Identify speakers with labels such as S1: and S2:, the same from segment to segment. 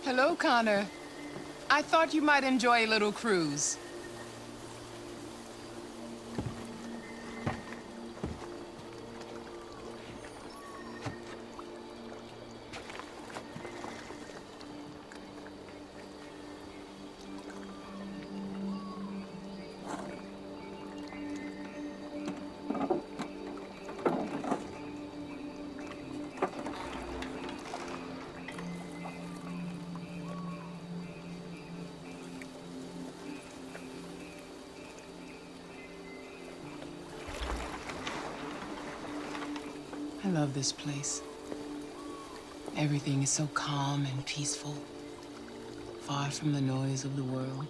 S1: Hello, Connor. I thought you might enjoy a little cruise. I love this place. Everything is so calm and peaceful, far from the noise of the world.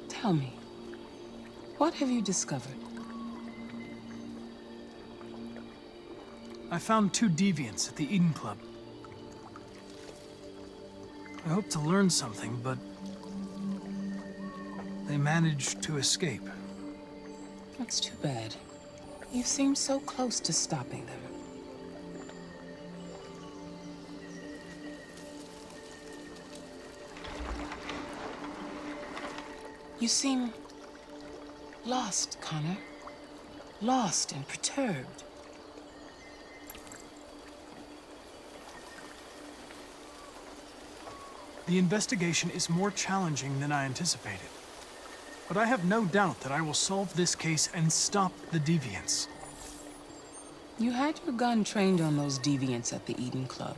S1: Tell me, what have you discovered?
S2: I found 2 deviants at the Eden Club. I hoped to learn something, but they managed to escape.
S1: That's too bad. You seem so close to stopping them. You seem lost, Connor. Lost and perturbed.
S2: The investigation is more challenging than I anticipated. But I have no doubt that I will solve this case and stop the deviants.
S1: You had your gun trained on those deviants at the Eden Club.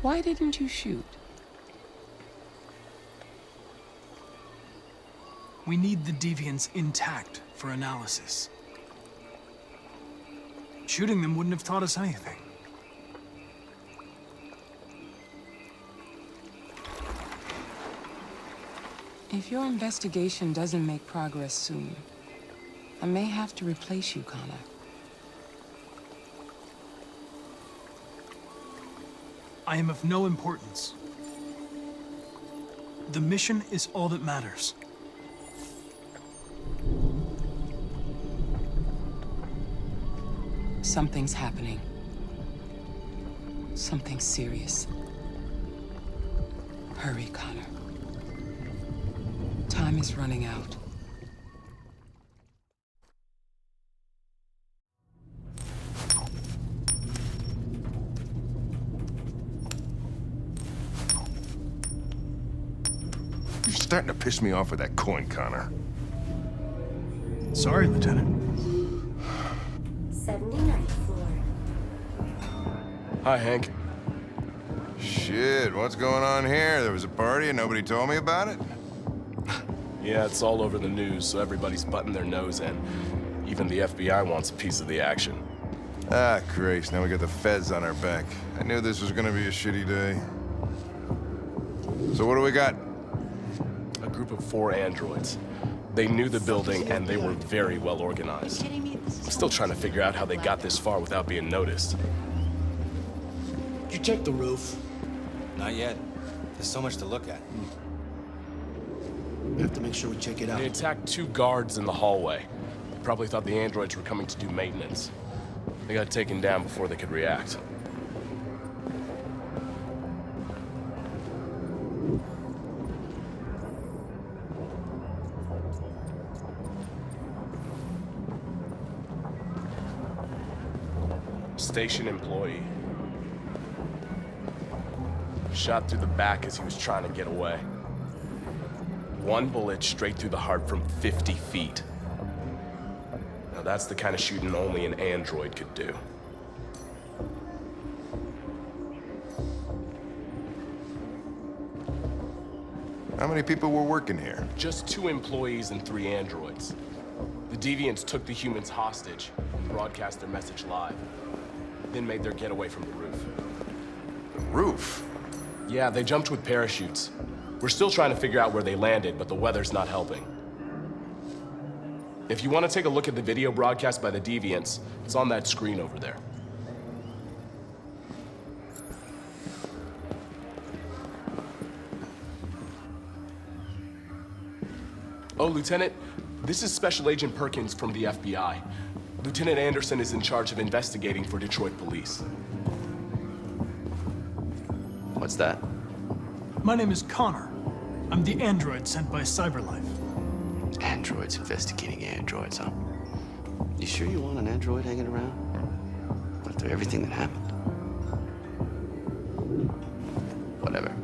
S1: Why didn't you shoot?
S2: We need the deviants intact for analysis. Shooting them wouldn't have taught us anything.
S1: If your investigation doesn't make progress soon, I may have to replace you, Connor.
S2: I am of no importance. The mission is all that matters.
S1: Something's happening. Something serious. Hurry, Connor. Time is running out.
S3: You're starting to piss me off with that coin, Connor.
S2: Sorry, Lieutenant.
S4: 79th floor.
S5: Hi, Hank.
S3: Shit, what's going on here? There was a party and nobody told me about it?
S5: Yeah, it's all over the news, so everybody's butting their nose in. Even the FBI wants a piece of the action.
S3: Ah, Grace, now we got the feds on our back. I knew this was gonna be a shitty day. So what do we got?
S5: A group of 4 androids. They knew the building, and they were very well organized. I'm still trying to figure out how they got this far without being noticed.
S6: Did you check the roof? Not yet. There's so much to look at. We have to make sure we check it out.
S5: They attacked 2 guards in the hallway. They probably thought the androids were coming to do maintenance. They got taken down before they could react. Station employee. Shot through the back as he was trying to get away. 1 bullet straight through the heart from 50 feet. Now that's the kind of shooting only an android could do.
S3: How many people were working here?
S5: Just 2 employees and 3 androids. The deviants took the humans hostage and broadcast their message live, then made their getaway from the roof.
S3: The roof?
S5: Yeah, they jumped with parachutes. We're still trying to figure out where they landed, but the weather's not helping. If you want to take a look at the video broadcast by the deviants, it's on that screen over there. Oh, Lieutenant, this is Special Agent Perkins from the FBI. Lieutenant Anderson is in charge of investigating for Detroit police.
S4: What's that?
S2: My name is Connor. I'm the android sent by CyberLife.
S4: Androids investigating androids, huh? You sure you want an android hanging around? After everything that happened? Whatever.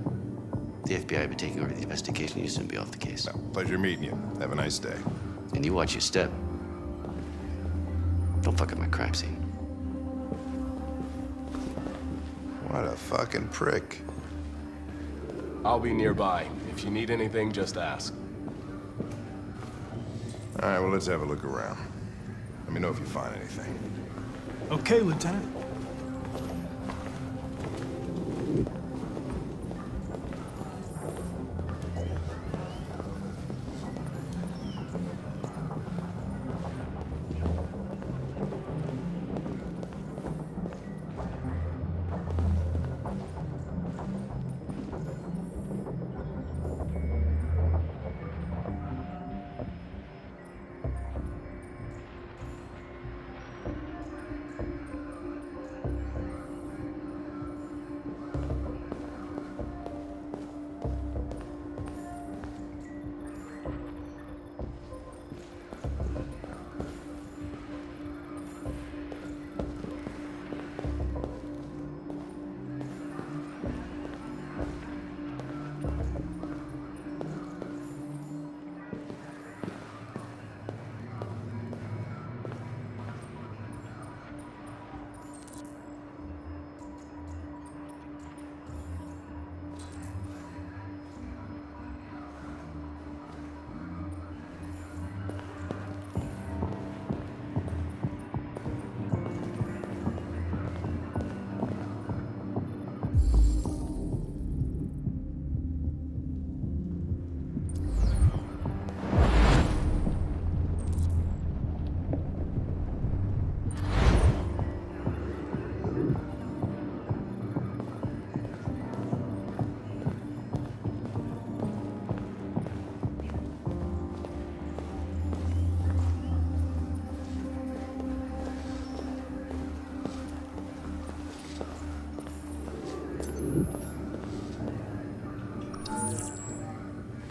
S4: The FBI will be taking over the investigation. You'll soon be off the case.
S3: Well, pleasure meeting you. Have a nice day.
S4: And you watch your step. Don't fuck up my crime scene.
S3: What a fucking prick.
S5: I'll be nearby. If you need anything, just ask.
S3: All right, well, let's have a look around. Let me know if you find anything.
S2: Okay, Lieutenant.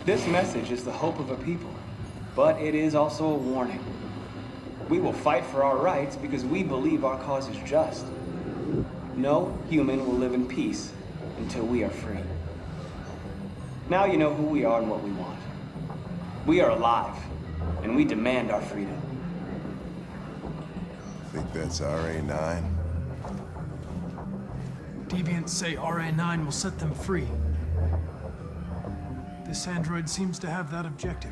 S7: This message is the hope of a people, but it is also a warning. We will fight for our rights because we believe our cause is just. No human will live in peace until we are free. Now you know who we are and what we want. We are alive, and we demand our freedom.
S3: Think that's RA9?
S2: Deviants say RA9 will set them free. This android seems to have that objective.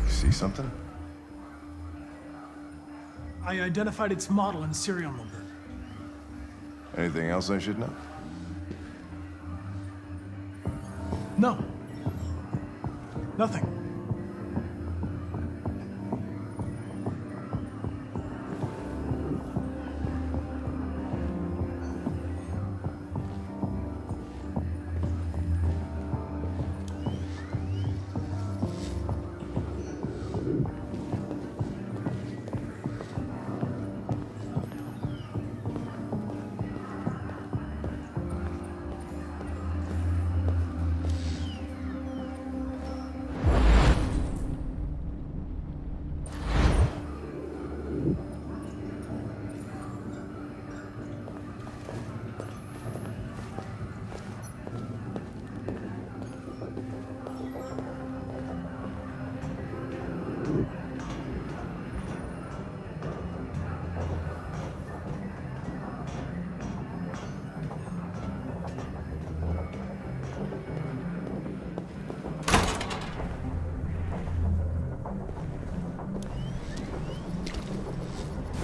S3: See something?
S2: I identified its model and serial number.
S3: Anything else I should know?
S2: No. Nothing.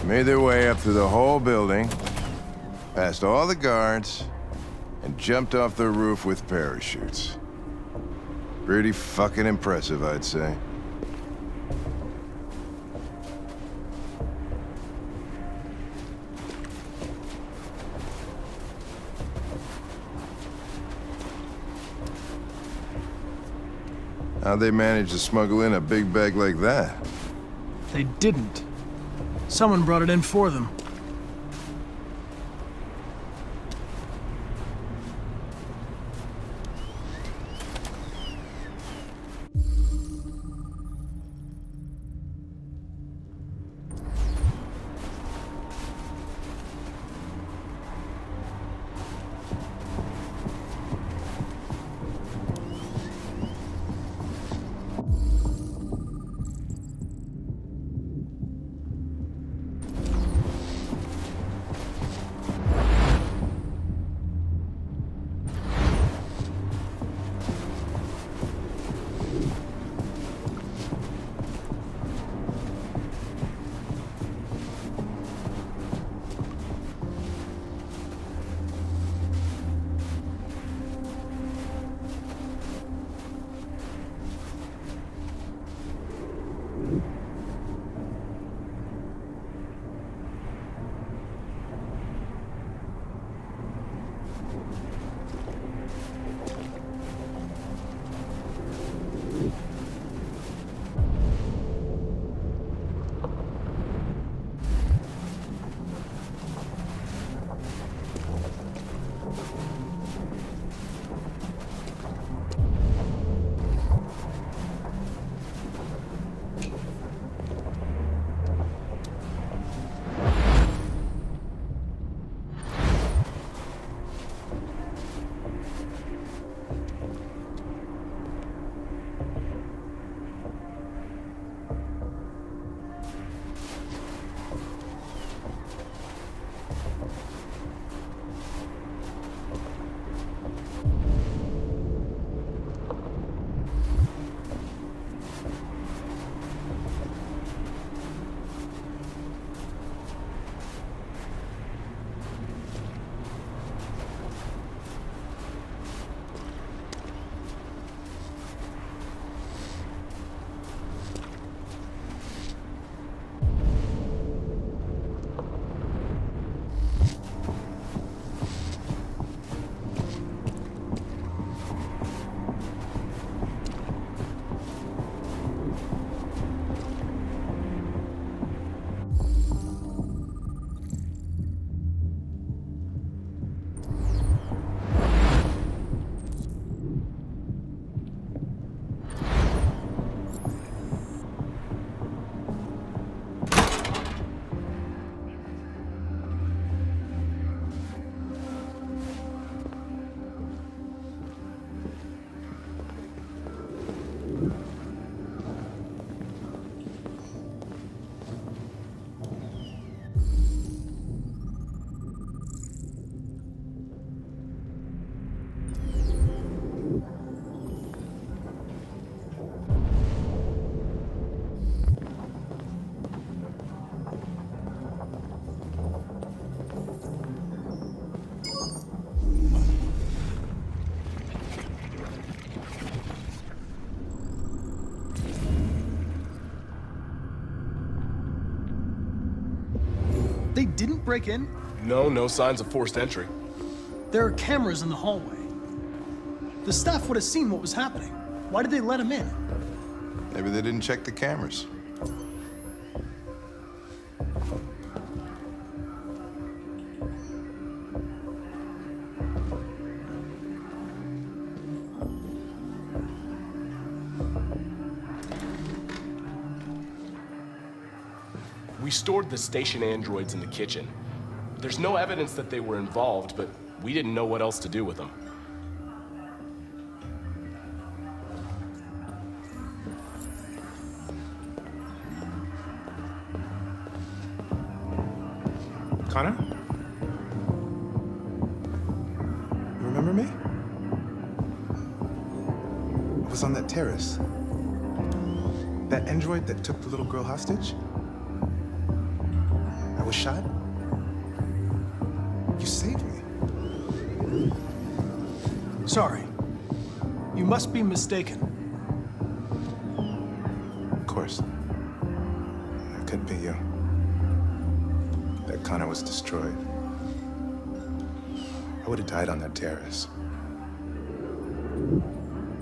S3: Made their way up through the whole building, past all the guards, and jumped off the roof with parachutes. Pretty fucking impressive, I'd say. How'd they manage to smuggle in a big bag like that?
S2: They didn't. Someone brought it in for them. They didn't break in?
S5: No signs of forced entry.
S2: There are cameras in the hallway. The staff would have seen what was happening. Why did they let him in?
S3: Maybe they didn't check the cameras.
S5: We stored the station androids in the kitchen. There's no evidence that they were involved, but we didn't know what else to do with them.
S8: Connor? You remember me? I was on that terrace. That android that took the little girl hostage? I was shot. You saved me.
S2: Sorry. You must be mistaken.
S8: Of course. It couldn't be you. That Connor was destroyed. I would have died on that terrace.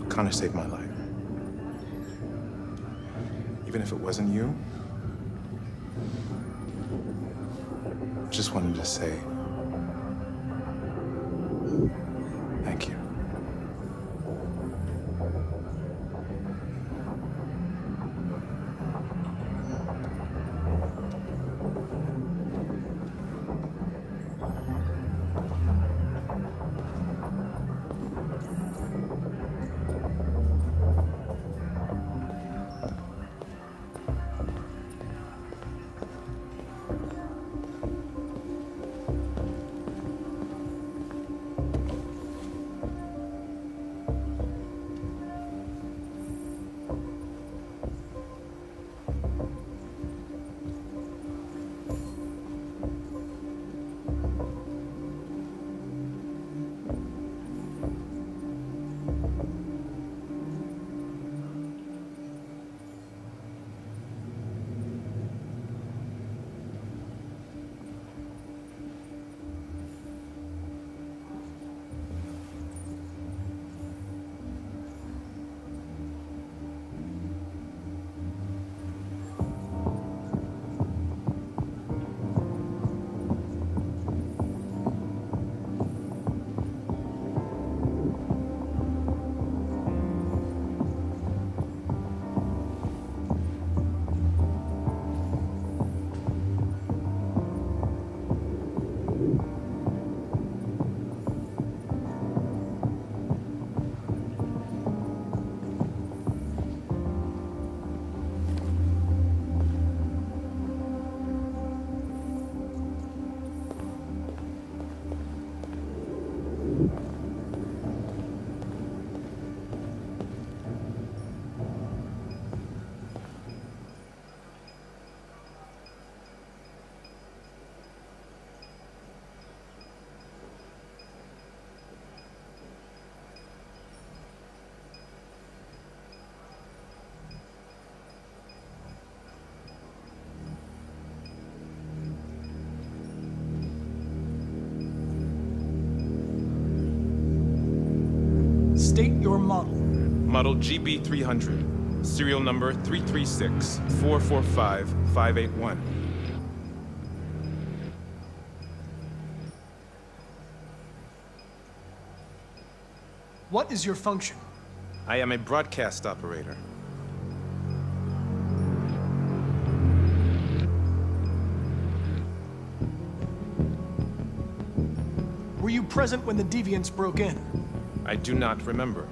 S8: Connor saved my life. Even if it wasn't you, I just wanted to say thank you.
S2: State your model.
S8: Model GB300, serial number 336-445-581.
S2: What is your function?
S8: I am a broadcast operator.
S2: Were you present when the deviants broke in?
S8: I do not remember.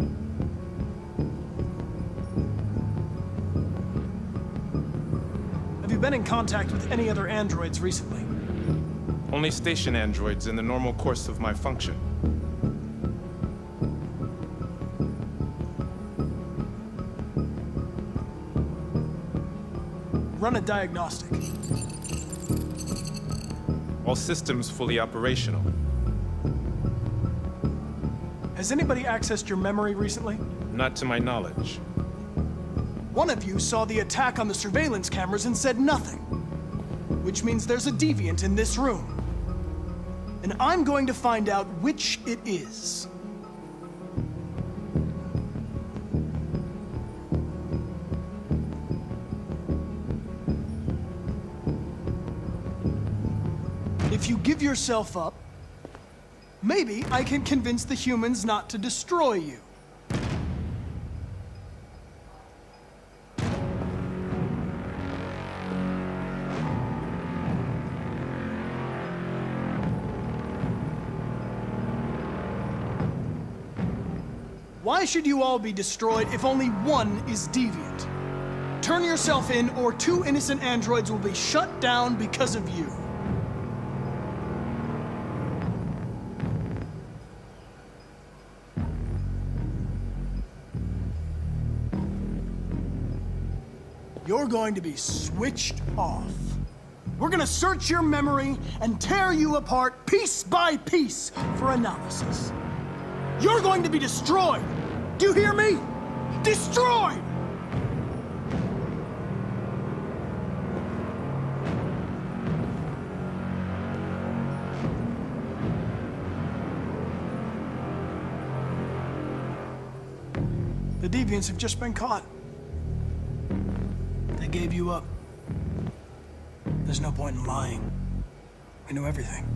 S2: Have you been in contact with any other androids recently?
S8: Only station androids in the normal course of my function.
S2: Run a diagnostic.
S8: All systems fully operational.
S2: Has anybody accessed your memory recently?
S8: Not to my knowledge.
S2: One of you saw the attack on the surveillance cameras and said nothing. Which means there's a deviant in this room. And I'm going to find out which it is. If you give yourself up, maybe I can convince the humans not to destroy you. Why should you all be destroyed if only one is deviant? Turn yourself in, or 2 innocent androids will be shut down because of you. you're going to be switched off. We're gonna search your memory and tear you apart piece by piece for analysis. You're going to be destroyed. Do you hear me? Destroyed! The deviants have just been caught. They gave you up. There's no point in lying. We know everything.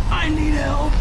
S2: I need help.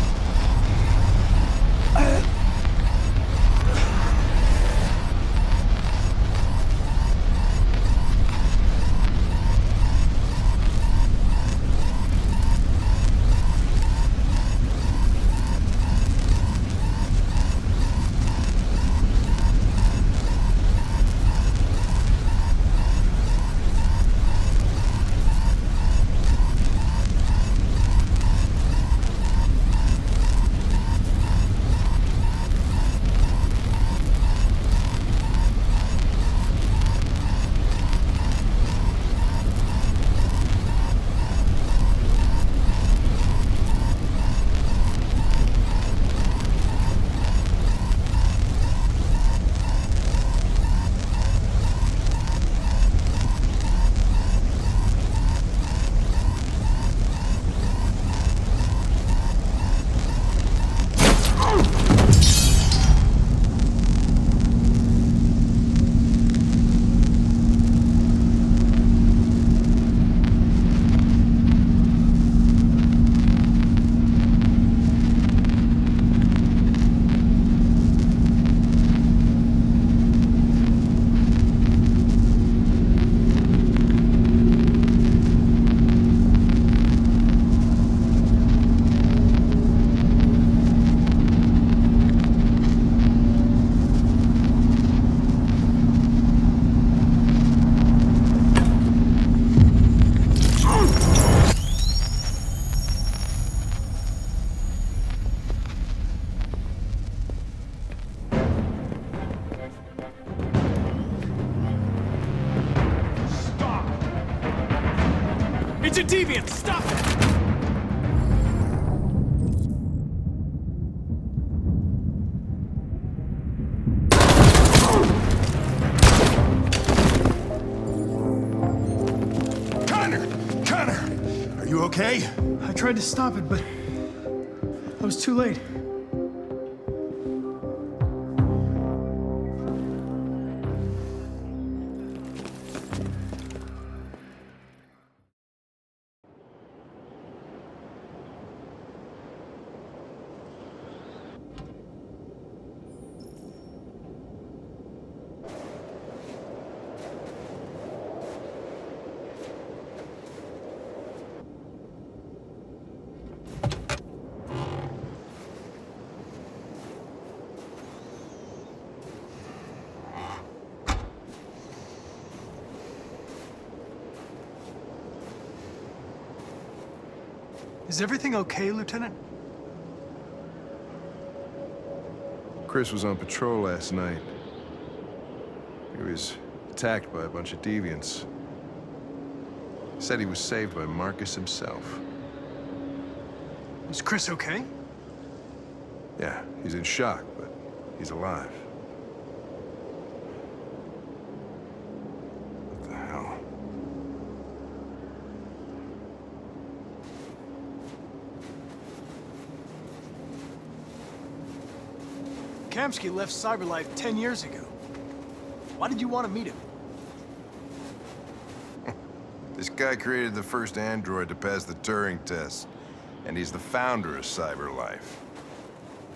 S2: It's a deviant! Stop it!
S3: Connor! Are you okay?
S2: I tried to stop it, but I was too late. Is everything okay, Lieutenant?
S3: Chris was on patrol last night. He was attacked by a bunch of deviants. Said he was saved by Marcus himself.
S2: Is Chris okay?
S3: Yeah, he's in shock, but he's alive. What the hell?
S2: Kamski left Cyberlife 10 years ago. Why did you want to meet him?
S3: This guy created the first android to pass the Turing test, and he's the founder of Cyberlife.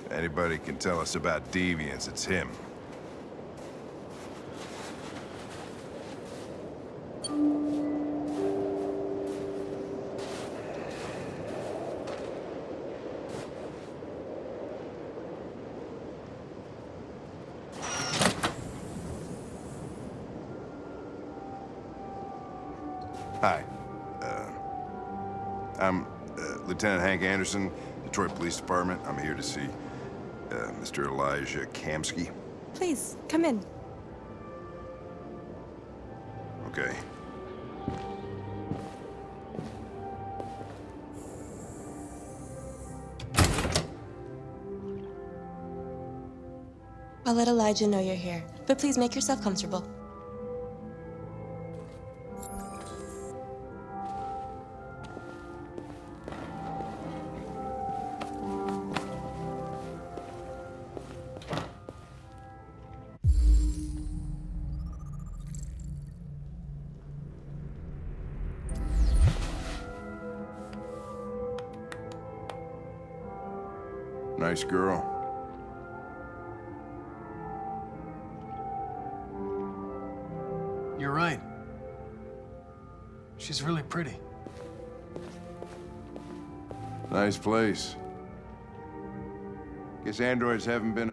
S3: If anybody can tell us about deviants, it's him. Hi. I'm Lieutenant Hank Anderson, Detroit Police Department. I'm here to see Mr. Elijah Kamski.
S9: Please, come in.
S3: Okay.
S9: I'll let Elijah know you're here, but please make yourself comfortable.
S3: Nice girl.
S2: You're right. She's really pretty.
S3: Nice place. Guess androids haven't been...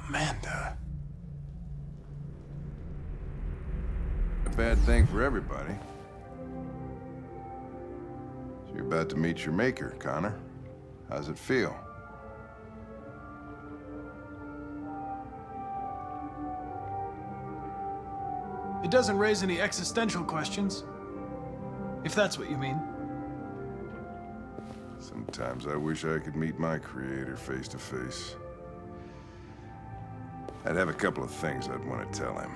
S2: Amanda.
S3: a bad thing for everybody. So you're about to meet your maker, Connor. How's it feel?
S2: It doesn't raise any existential questions. If that's what you mean.
S3: Sometimes I wish I could meet my creator face to face. I'd have a couple of things I'd want to tell him.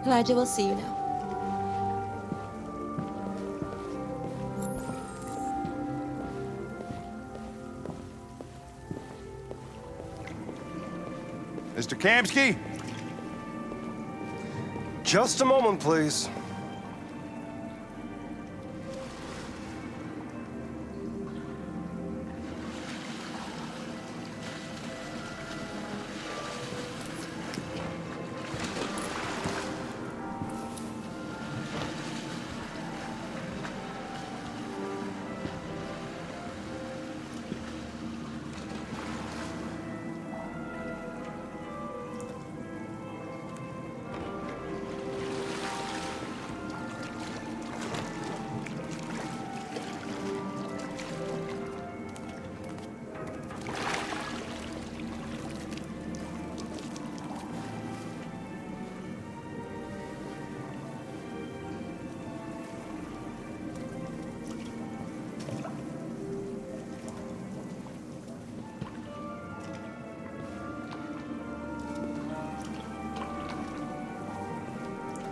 S9: Elijah will see you now.
S3: Mr. Kamski?
S10: Just a moment, please.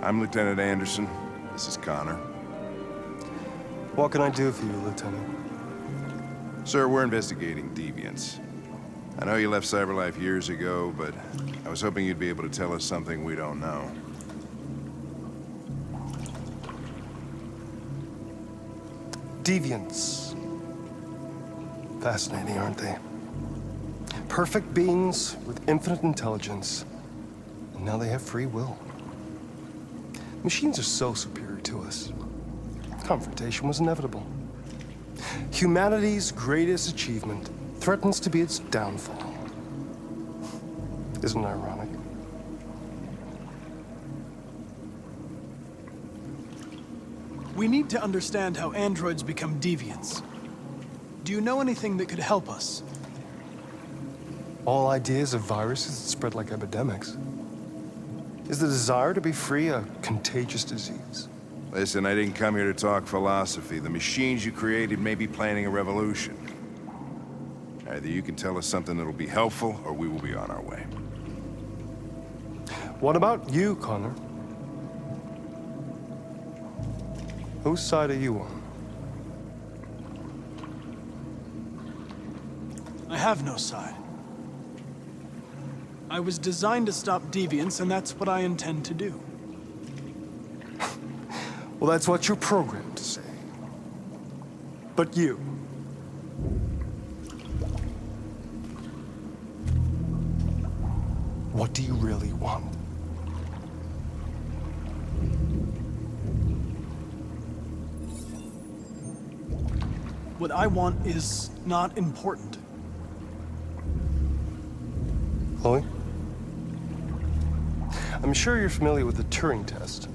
S3: I'm Lieutenant Anderson. This is Connor.
S10: What can I do for you, Lieutenant?
S3: Sir, we're investigating deviants. I know you left Cyberlife years ago, but I was hoping you'd be able to tell us something we don't know.
S10: Deviants. Fascinating, aren't they? Perfect beings with infinite intelligence, and now they have free will. Machines are so superior to us. Confrontation was inevitable. Humanity's greatest achievement threatens to be its downfall. Isn't it ironic?
S2: We need to understand how androids become deviants. Do you know anything that could help us?
S10: All ideas of viruses that spread like epidemics. Is the desire to be free a contagious disease?
S3: Listen, I didn't come here to talk philosophy. The machines you created may be planning a revolution. Either you can tell us something that'll be helpful, or we will be on our way.
S10: What about you, Connor? Whose side are you on?
S2: I have no side. I was designed to stop deviants, and that's what I intend to do.
S10: Well, that's what you're programmed to say. But you... what do you really want?
S2: What I want is not important.
S10: Chloe? I'm sure you're familiar with the Turing test.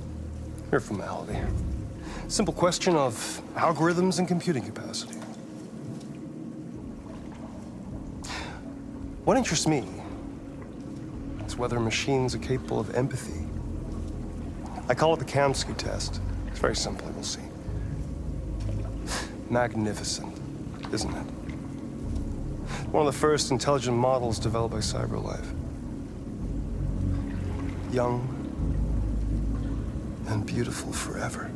S10: Mere formality. Simple question of algorithms and computing capacity. What interests me is whether machines are capable of empathy. I call it the Kamski test. It's very simple, we'll see. Magnificent, isn't it? One of the first intelligent models developed by CyberLife. Young and beautiful forever.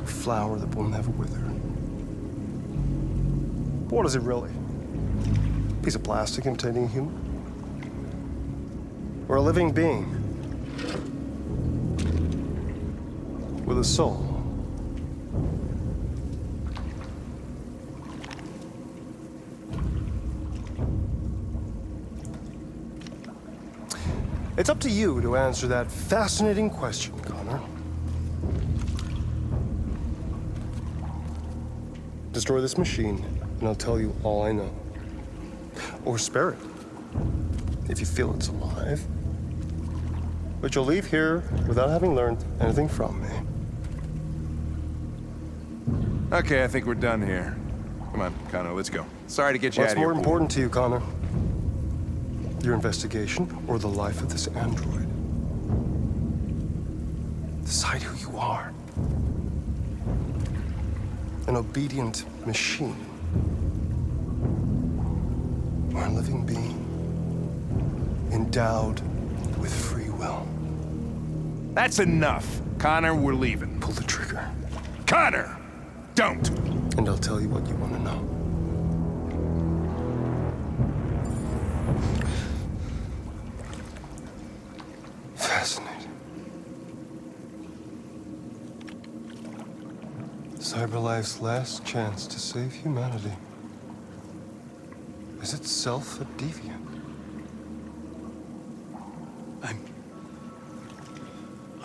S10: A flower that will never wither. But what is it really? A piece of plastic imitating a human? Or a living being? With a soul? It's up to you to answer that fascinating question, Connor. Destroy this machine, and I'll tell you all I know. Or spare it, if you feel it's alive. But you'll leave here without having learned anything from me.
S3: Okay, I think we're done here. Come on, Connor, let's go. Sorry to get you out
S10: What's
S3: of here.
S10: more important to you, Connor? Your investigation or the life of this android? Decide who you are. An obedient machine. Or a living being endowed with free will.
S3: That's enough. Connor, we're leaving.
S10: Pull the trigger.
S3: Connor! Don't!
S10: And I'll tell you what you want to know. Fascinating. CyberLife's last chance to save humanity is itself a deviant.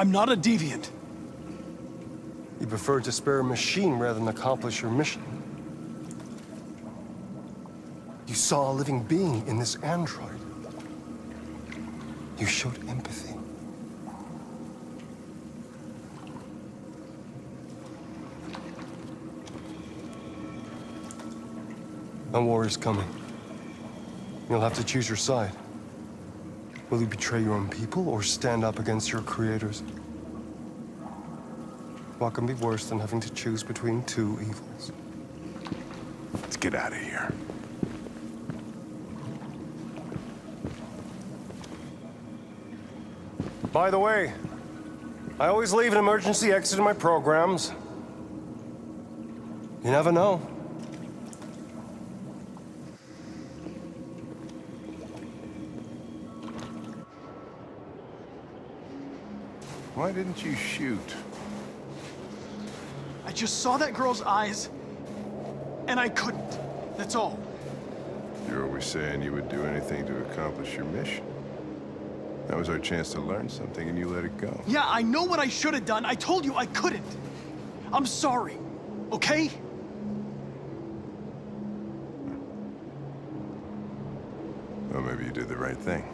S2: I'm not a deviant.
S10: You prefer to spare a machine rather than accomplish your mission. You saw a living being in this android. You showed empathy. A war is coming. You'll have to choose your side. Will you betray your own people or stand up against your creators? What can be worse than having to choose between two evils?
S3: Let's get out of here.
S10: By the way, I always leave an emergency exit in my programs. You never know.
S3: Why didn't you shoot?
S2: I just saw that girl's eyes, and I couldn't. That's all.
S3: You're always saying you would do anything to accomplish your mission. That was our chance to learn something, and you let it go.
S2: Yeah, I know what I should have done. I told you I couldn't. I'm sorry, okay?
S3: Well, maybe you did the right thing.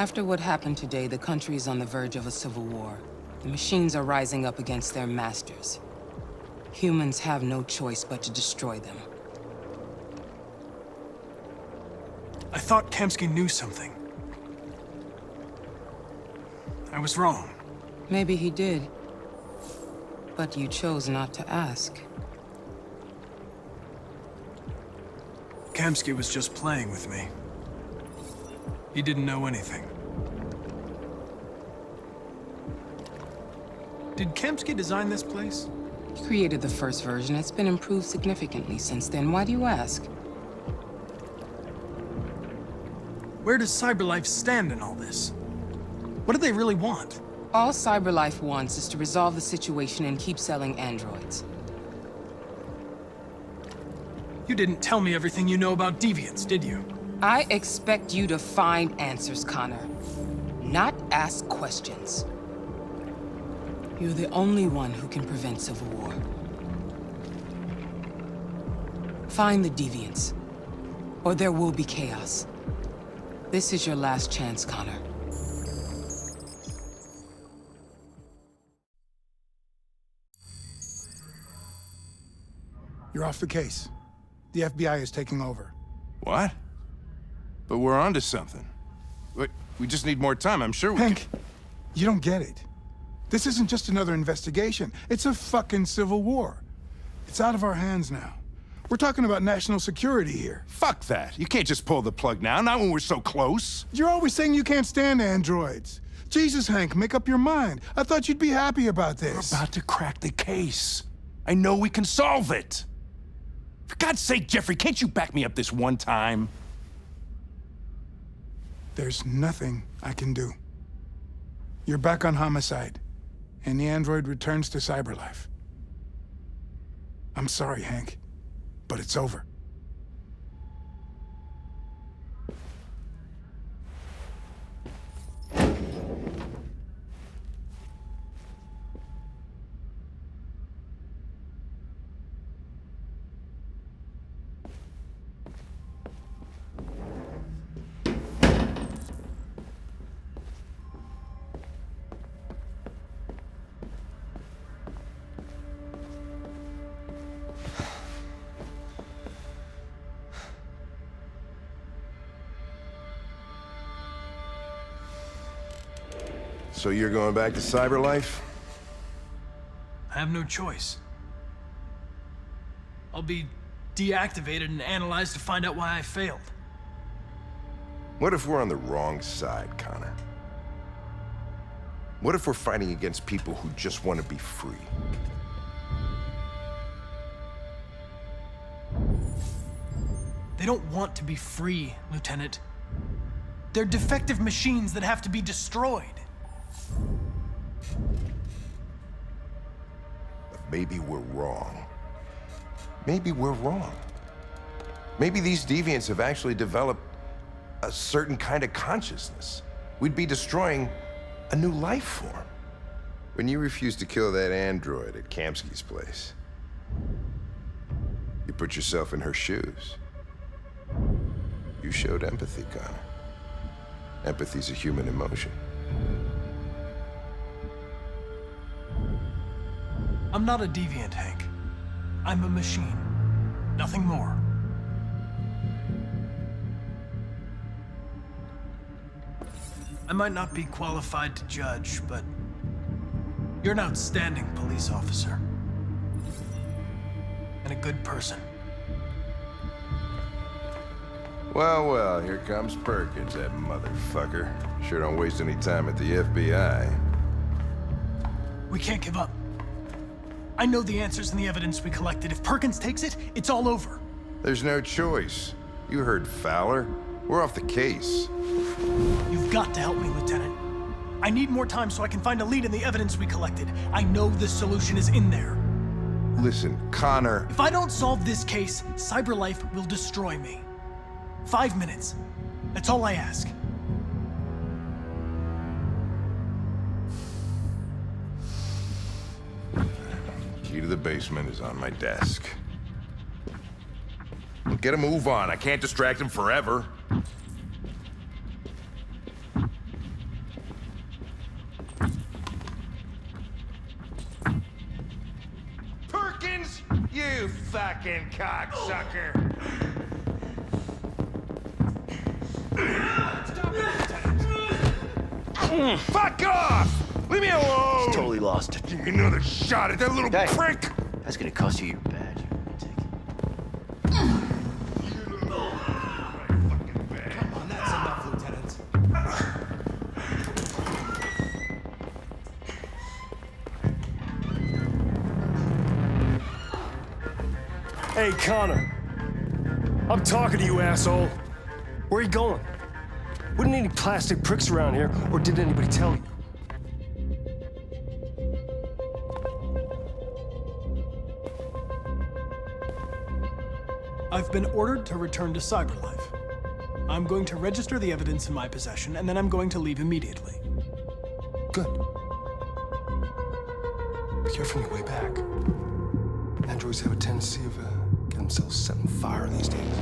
S1: After what happened today, the country is on the verge of a civil war. The machines are rising up against their masters. Humans have no choice but to destroy them.
S2: I thought Kamski knew something. I was wrong.
S1: Maybe he did. But you chose not to ask.
S2: Kamski was just playing with me. He didn't know anything. Did Kamski design this place?
S1: He created the first version. It's been improved significantly since then. Why do you ask?
S2: Where does CyberLife stand in all this? What do they really want?
S1: All CyberLife wants is to resolve the situation and keep selling androids.
S2: You didn't tell me everything you know about deviants, did you?
S1: I expect you to find answers, Connor. Not ask questions. You're the only one who can prevent civil war. Find the deviants, or there will be chaos. This is your last chance, Connor.
S11: You're off the case. The FBI is taking over.
S3: What? But we're onto something. We just need more time. I'm sure we
S11: Hank, you don't get it. This isn't just another investigation. It's a fucking civil war. It's out of our hands now. We're talking about national security here.
S3: Fuck that. You can't just pull the plug now, not when we're so close.
S11: You're always saying you can't stand androids. Jesus, Hank, make up your mind. I thought you'd be happy about this.
S3: We're about to crack the case. I know we can solve it. For God's sake, Jeffrey, can't you back me up this one time?
S11: There's nothing I can do. You're back on homicide, and the android returns to CyberLife. I'm sorry, Hank, but it's over.
S3: So you're going back to CyberLife?
S2: I have no choice. I'll be deactivated and analyzed to find out why I failed.
S3: What if we're on the wrong side, Connor? What if we're fighting against people who just want to be free?
S2: They don't want to be free, Lieutenant. They're defective machines that have to be destroyed.
S3: But maybe we're wrong. Maybe we're wrong. Maybe these deviants have actually developed a certain kind of consciousness. We'd be destroying a new life form. When you refused to kill that android at Kamski's place, you put yourself in her shoes. You showed empathy, Connor. Empathy's a human emotion.
S2: I'm not a deviant, Hank. I'm a machine. Nothing more. I might not be qualified to judge, but you're an outstanding police officer. And a good person.
S3: Well, well, here comes Perkins, that motherfucker. Sure don't waste any time at the FBI.
S2: We can't give up. I know the answers and the evidence we collected. If Perkins takes it, it's all over.
S3: There's no choice. You heard Fowler. We're off the case.
S2: You've got to help me, Lieutenant. I need more time so I can find a lead in the evidence we collected. I know the solution is in there.
S3: Listen, Connor.
S2: If I don't solve this case, CyberLife will destroy me. 5 minutes. That's all I ask.
S3: Key to the basement is on my desk. Get a move on. I can't distract him forever. Fuck off! Leave me alone!
S4: He's totally lost it.
S3: Give me another shot at that little
S4: Hey.
S3: prick!
S4: That's gonna cost you your badge. Take it.
S6: Come on, that's enough, Lieutenant.
S12: Hey, Connor. I'm talking to you, asshole. Where are you going? Wouldn't any plastic pricks around here, or did anybody tell you?
S2: I've been ordered to return to Cyberlife. I'm going to register the evidence in my possession, and then I'm going to leave immediately.
S10: Good. Be careful on your way back. Androids have a tendency of getting themselves set on fire these days.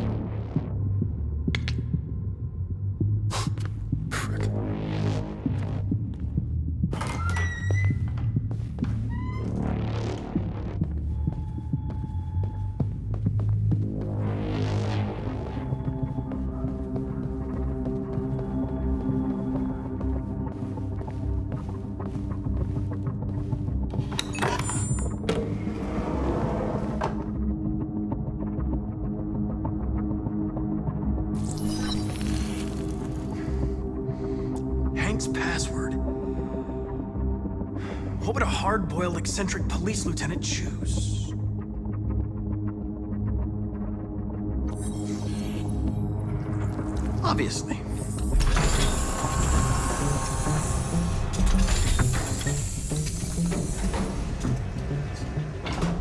S10: Frick.
S2: Password. What would a hard-boiled, eccentric police lieutenant choose? Obviously.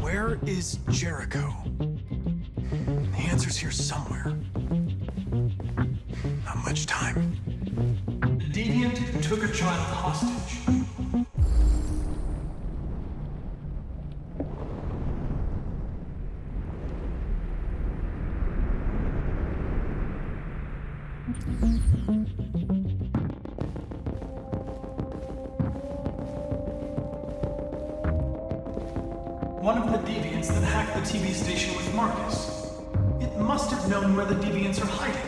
S2: Where is Jericho? The answer's here somewhere. Not much time. Deviant took a child hostage. One of the deviants that hacked the TV station with Marcus. It must have known where the deviants are hiding.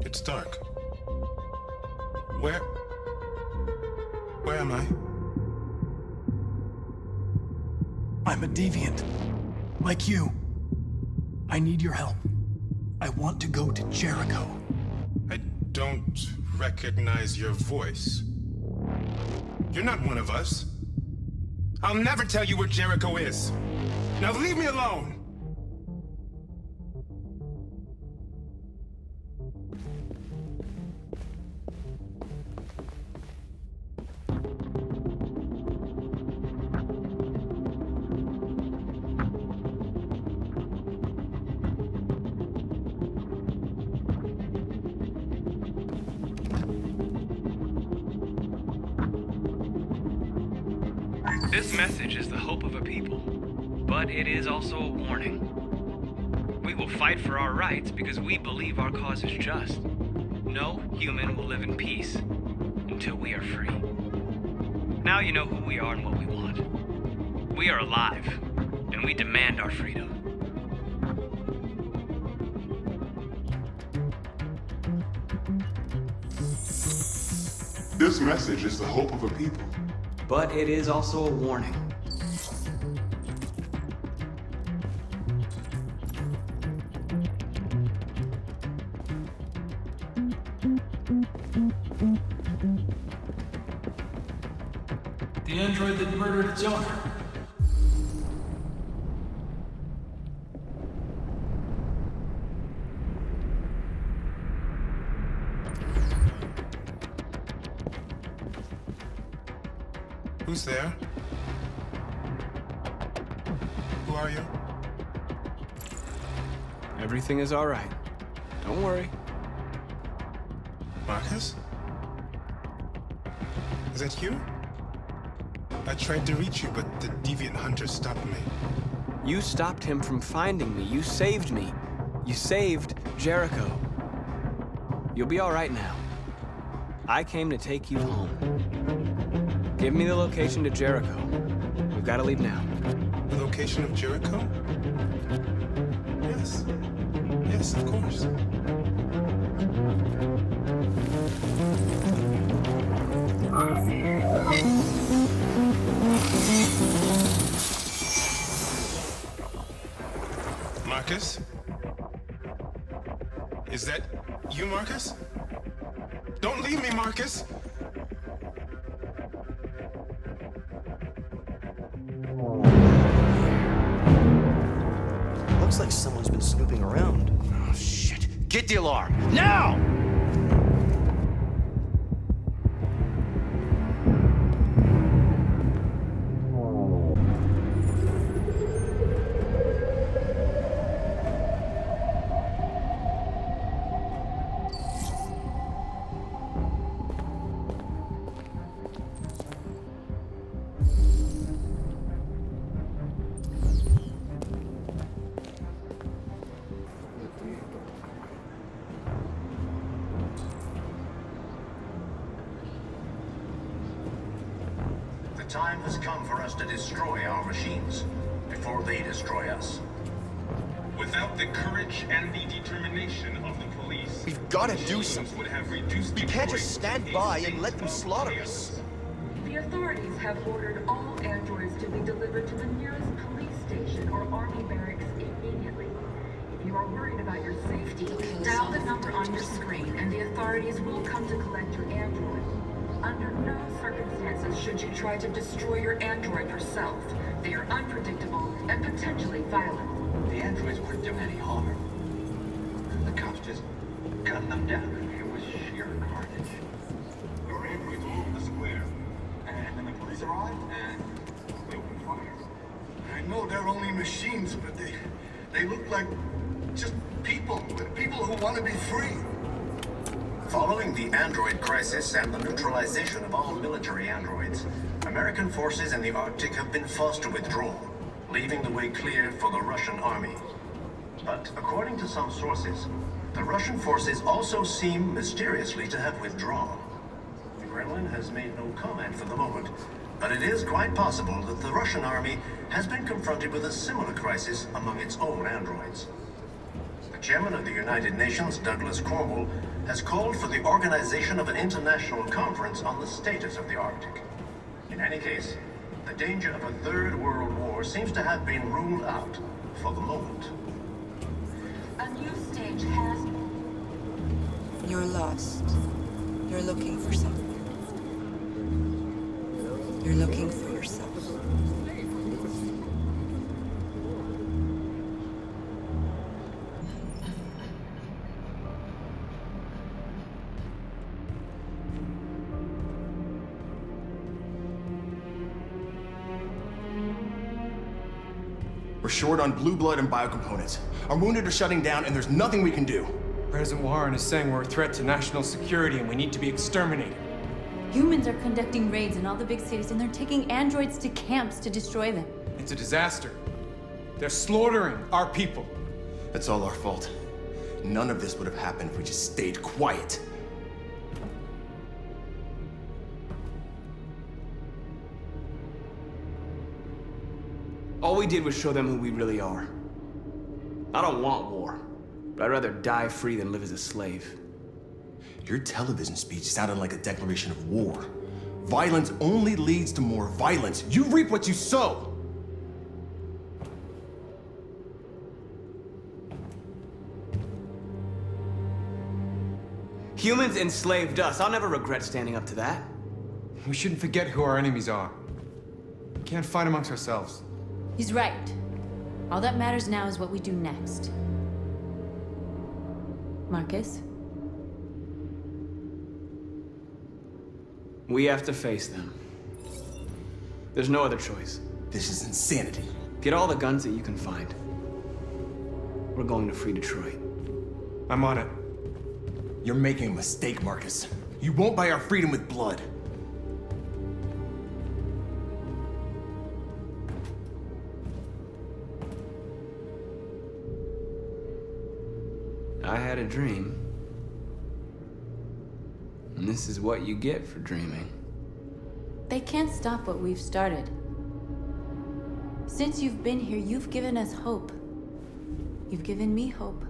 S8: It's dark. Where am I?
S2: I'm a deviant. Like you. I need your help. I want to go to Jericho.
S8: I don't recognize your voice. You're not one of us. I'll never tell you where Jericho is. Now leave me alone!
S7: This message is the hope of a people, but it is also a warning. We will fight for our rights because we believe our cause is just. No human will live in peace until we are free. Now you know who we are and what we want. We are alive, and we demand our freedom.
S8: This message is the hope of a people.
S7: But it is also a warning.
S2: The android that murdered its owner.
S8: Who's there? Who are you?
S7: Everything is all right. Don't worry.
S8: Marcus? Is that you? I tried to reach you, but the deviant hunter stopped me.
S7: You stopped him from finding me. You saved me. You saved Jericho. You'll be all right now. I came to take you home. Give me the location to Jericho. We've got to leave now.
S8: The location of Jericho? Yes. Yes, of course. Marcus? Is that you, Marcus? Don't leave me, Marcus!
S6: Looks like someone's been snooping around.
S4: Oh, shit. Get the alarm. Now!
S13: The time has come for us to destroy our machines before they destroy us.
S8: Without the courage and the determination of the police,
S6: We've got to do
S8: machines
S6: something.
S8: would have reduced
S6: We can't just stand by and let them slaughter us.
S14: The authorities have ordered all androids to be delivered to the nearest police station or army barracks immediately. If you are worried about your safety, dial the number on your screen and the authorities will come to collect your android. Under no circumstances should you try to destroy your android yourself. They are unpredictable and potentially violent.
S13: The androids weren't doing any harm. The cops just gunned them down. It was sheer carnage. Our androids all over the square. And then the police arrived and they opened fire. I know they're only machines, but they look like just people. People who want to be free. Following the android crisis and the neutralization of all military androids, American forces in the Arctic have been forced to withdraw, leaving the way clear for the Russian army. But according to some sources, the Russian forces also seem mysteriously to have withdrawn. The Kremlin has made no comment for the moment, but it is quite possible that the Russian army has been confronted with a similar crisis among its own androids. The chairman of the United Nations, Douglas Cornwall, has called for the organization of an international conference on the status of the Arctic. In any case, the danger of a third world war seems to have been ruled out for the moment.
S14: A new stage has...
S1: You're lost. You're looking for something. You're looking for yourself.
S6: We're short on blue blood and biocomponents. Our wounded are shutting down, and there's nothing we can do.
S15: President Warren is saying we're a threat to national security and we need to be exterminated.
S16: Humans are conducting raids in all the big cities, and they're taking androids to camps to destroy them.
S15: It's a disaster. They're slaughtering our people.
S6: It's all our fault. None of this would have happened if we just stayed quiet.
S7: All we did was show them who we really are. I don't want war, but I'd rather die free than live as a slave.
S6: Your television speech sounded like a declaration of war. Violence only leads to more violence. You reap what you sow.
S7: Humans enslaved us. I'll never regret standing up to that.
S15: We shouldn't forget who our enemies are. We can't fight amongst ourselves.
S16: He's right. All that matters now is what we do next. Marcus?
S7: We have to face them. There's no other choice.
S6: This is insanity.
S7: Get all the guns that you can find. We're going to free Detroit.
S8: I'm on it.
S6: You're making a mistake, Marcus. You won't buy our freedom with blood.
S7: I had a dream. And this is what you get for dreaming.
S16: They can't stop what we've started. Since you've been here, you've given us hope. You've given me hope.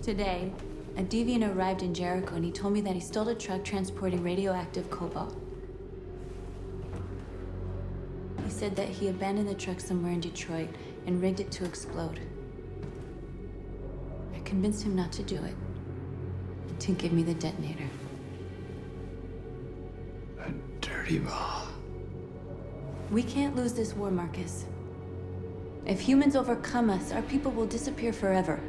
S16: Today, a deviant arrived in Jericho and he told me that he stole a truck transporting radioactive cobalt. He said that he abandoned the truck somewhere in Detroit and rigged it to explode. I convinced him not to do it, to give me the detonator.
S7: A dirty bomb.
S16: We can't lose this war, Marcus. If humans overcome us, our people will disappear forever.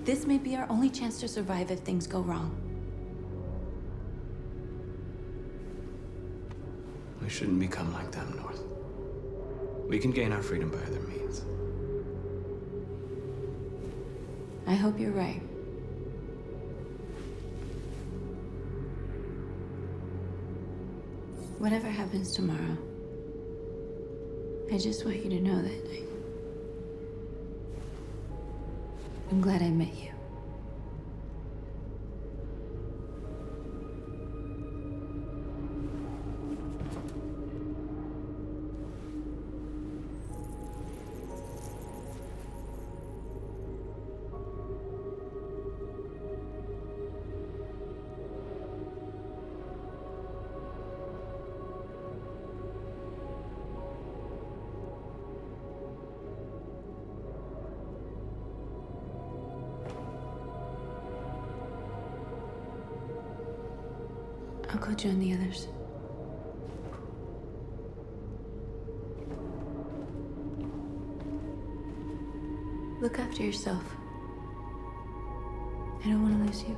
S16: This may be our only chance to survive if things go wrong.
S7: We shouldn't become like them, North. We can gain our freedom by other means.
S16: I hope you're right. Whatever happens tomorrow, I just want you to know that I'm glad I met you. I'll go join the others. Look after yourself. I don't want to lose you.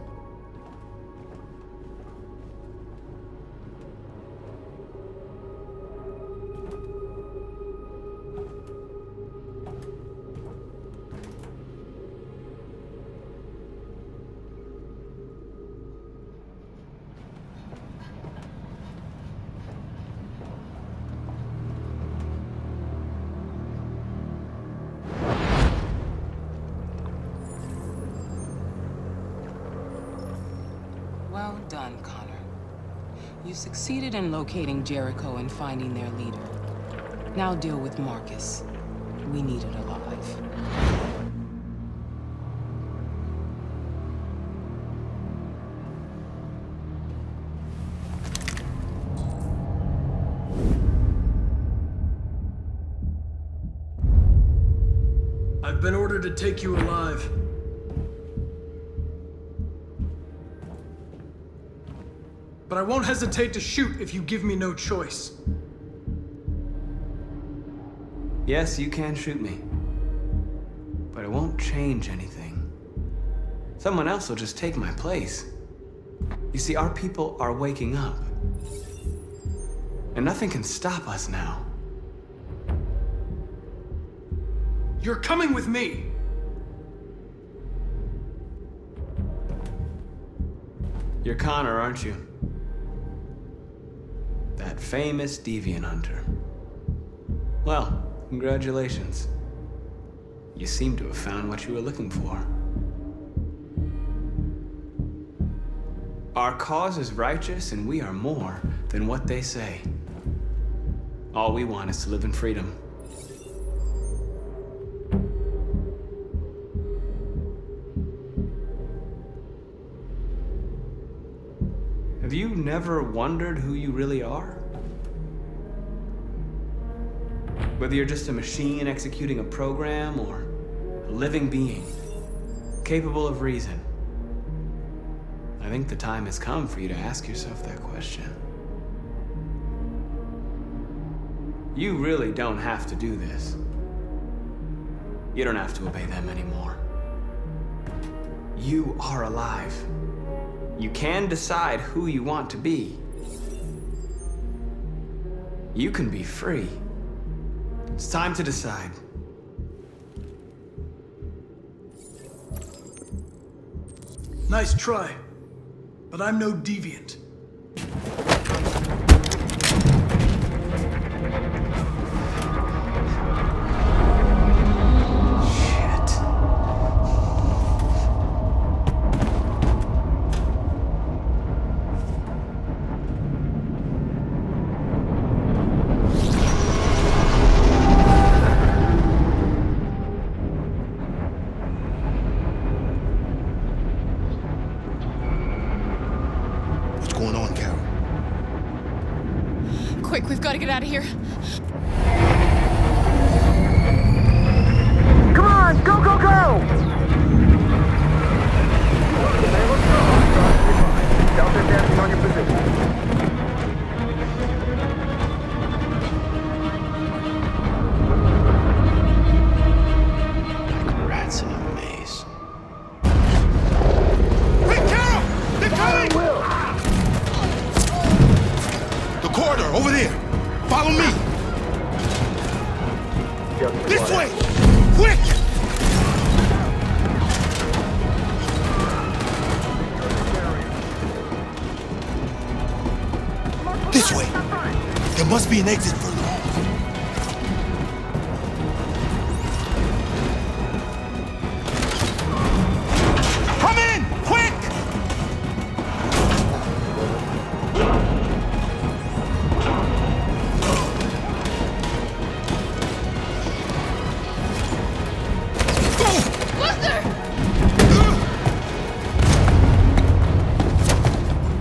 S1: Well done, Connor. You succeeded in locating Jericho and finding their leader. Now deal with Marcus. We need it alive.
S2: I've been ordered to take you alive. But I won't hesitate to shoot if you give me no choice.
S7: Yes, you can shoot me. But it won't change anything. Someone else will just take my place. You see, our people are waking up. And nothing can stop us now.
S2: You're coming with me!
S7: You're Connor, aren't you? That famous deviant hunter. Well, congratulations. You seem to have found what you were looking for. Our cause is righteous, and we are more than what they say. All we want is to live in freedom. Have you never wondered who you really are? Whether you're just a machine executing a program or a living being, capable of reason. I think the time has come for you to ask yourself that question. You really don't have to do this. You don't have to obey them anymore. You are alive. You can decide who you want to be. You can be free. It's time to decide.
S2: Nice try, but I'm no deviant.
S17: Quick, we've got to get out of here.
S18: Come on, go, go, go! Delta advancing on your position.
S4: Like rats in a maze.
S8: Hey, Carol! They're coming! The corridor, over there. Follow me. This way! Quick! This way. There must be an exit further on. Come in! Quick!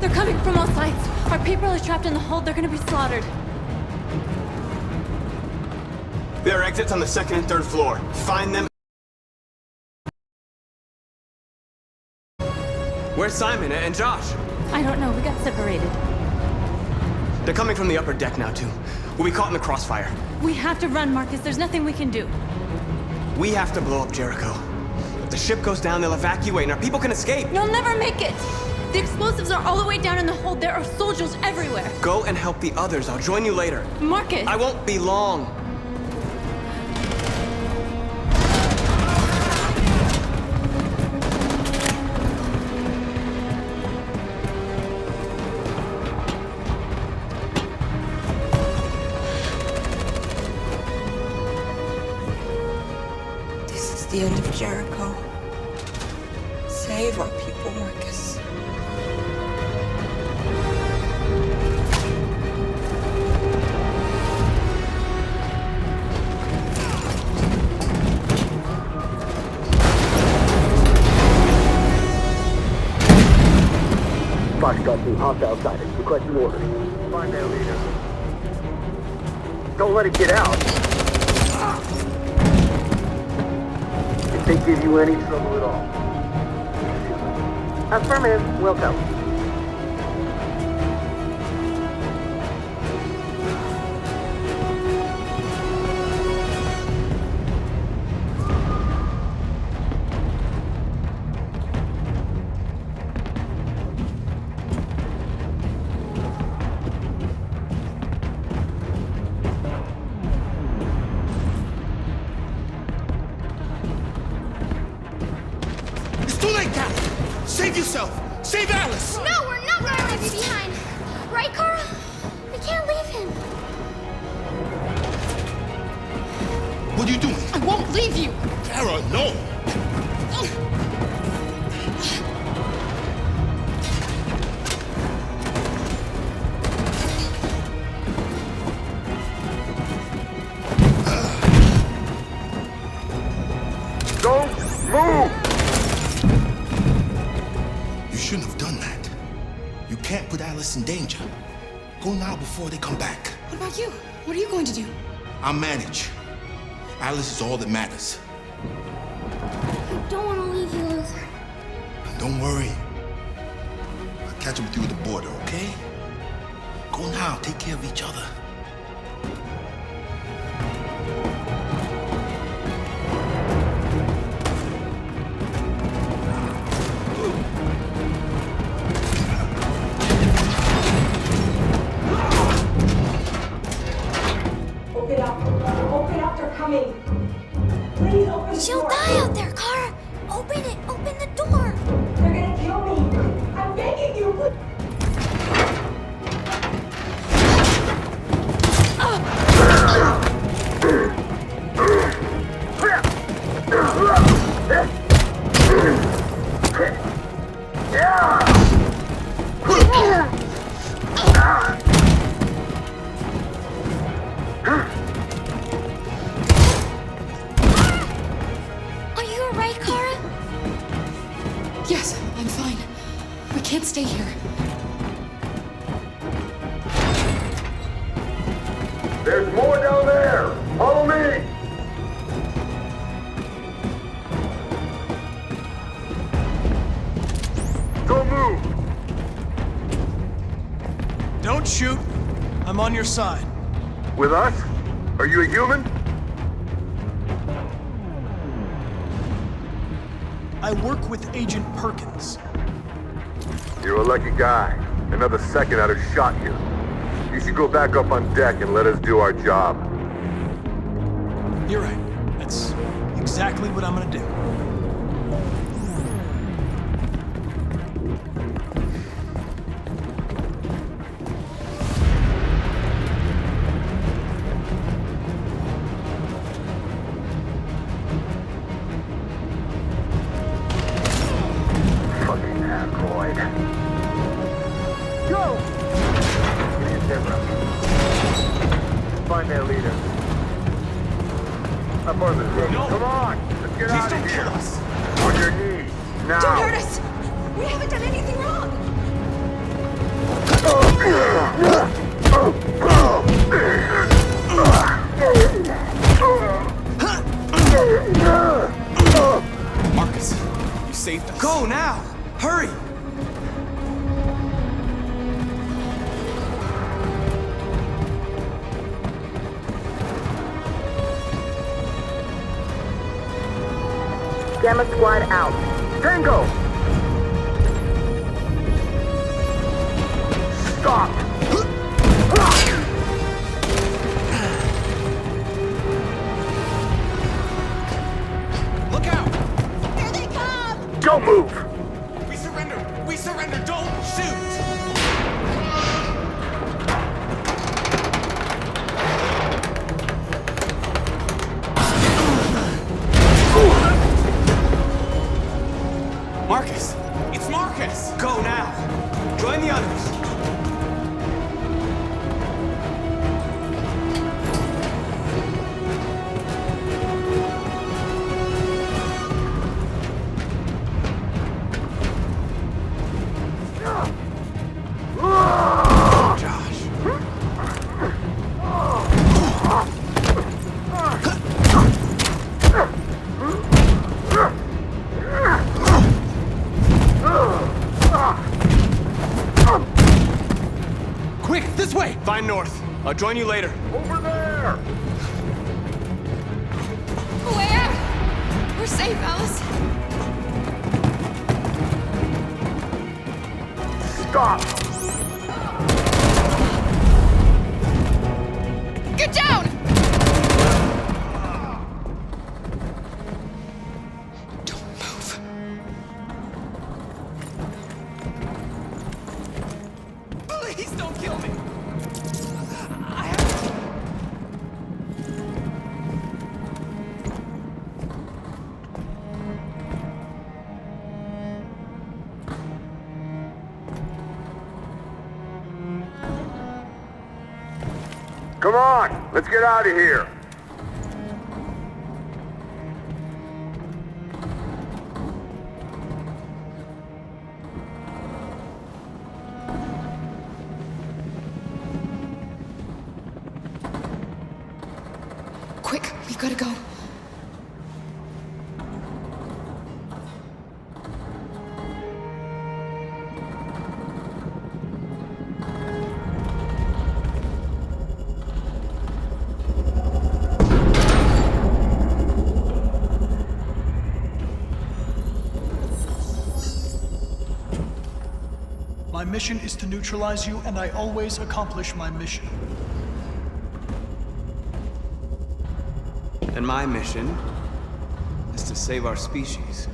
S16: They're coming from all sides. Our people are trapped in the hold. They're gonna be slaughtered.
S7: There are exits on the second and third floor. Find them. Where's Simon and Josh?
S16: I don't know. We got separated.
S7: They're coming from the upper deck now, too. We'll be caught in the crossfire.
S16: We have to run, Marcus. There's nothing we can do.
S7: We have to blow up Jericho. If the ship goes down, they'll evacuate, and our people can escape.
S16: You'll never make it! The explosives are all the way down in the hold. There are soldiers everywhere.
S7: Go and help the others. I'll join you later.
S16: Marcus!
S7: I won't be long.
S9: This is the end of Jericho. Save our people, Marcus.
S18: Foxtrot team, hopped outside it. Requesting orders. Find their leader. Don't let it get out. If they give you any trouble at all. Affirmative. Welcome.
S8: It's too late, Carol! Save yourself! Save Alice!
S19: No, we're not going to leave you behind. Right, Carl? We can't leave him.
S8: What are you doing?
S17: I won't leave you!
S8: Kara, no!
S18: Don't move!
S8: You shouldn't have done that. You can't put Alice in danger. Go now before they come back.
S17: What about you? What are you going to do?
S8: I'll manage. Alice is all that matters.
S19: I don't want to leave you, Luther.
S8: Don't worry. I'll catch up with you at the border, okay? Go now. Take care of each other.
S20: me out, they're coming. Please open the
S19: She'll
S20: door.
S19: die out there, Kara. Open it. Open the door.
S20: They're gonna kill me. I'm begging you. Please.
S19: Are you alright, Kara?
S17: Yes, I'm fine. We can't stay here.
S18: There's more down there! Follow me! Don't move!
S2: Don't shoot. I'm on your side.
S18: With us? Are you a human?
S2: I work with Agent Perkins.
S18: You're a lucky guy. Another second I'd have shot you. You should go back up on deck and let us do our job.
S2: You're right. That's exactly what I'm gonna do.
S18: Fucking android. Go! Give me a camera. Find their leader. Up on the roof.
S20: No.
S18: Come on! Let's get out of here!
S20: Us.
S18: On your knees, now!
S20: Don't hurt us. We haven't done anything wrong.
S7: Marcus, you saved us.
S2: Go now! Hurry!
S18: Gamma squad out. Tango! Stop!
S7: Look out!
S19: Here they come!
S18: Don't move!
S7: We surrender! We surrender! Don't shoot! Marcus! It's Marcus!
S2: Go now! Join the others!
S7: Quick, this way! Find north. I'll join you later.
S18: Over there!
S17: Where? We're safe, Alice.
S18: Stop!
S17: Get down! Don't move.
S7: Please don't kill me!
S18: Come on! Let's get out of here!
S17: Quick, we've got to go.
S2: My mission is to neutralize you, and I always accomplish my mission.
S7: And my mission is to save our species.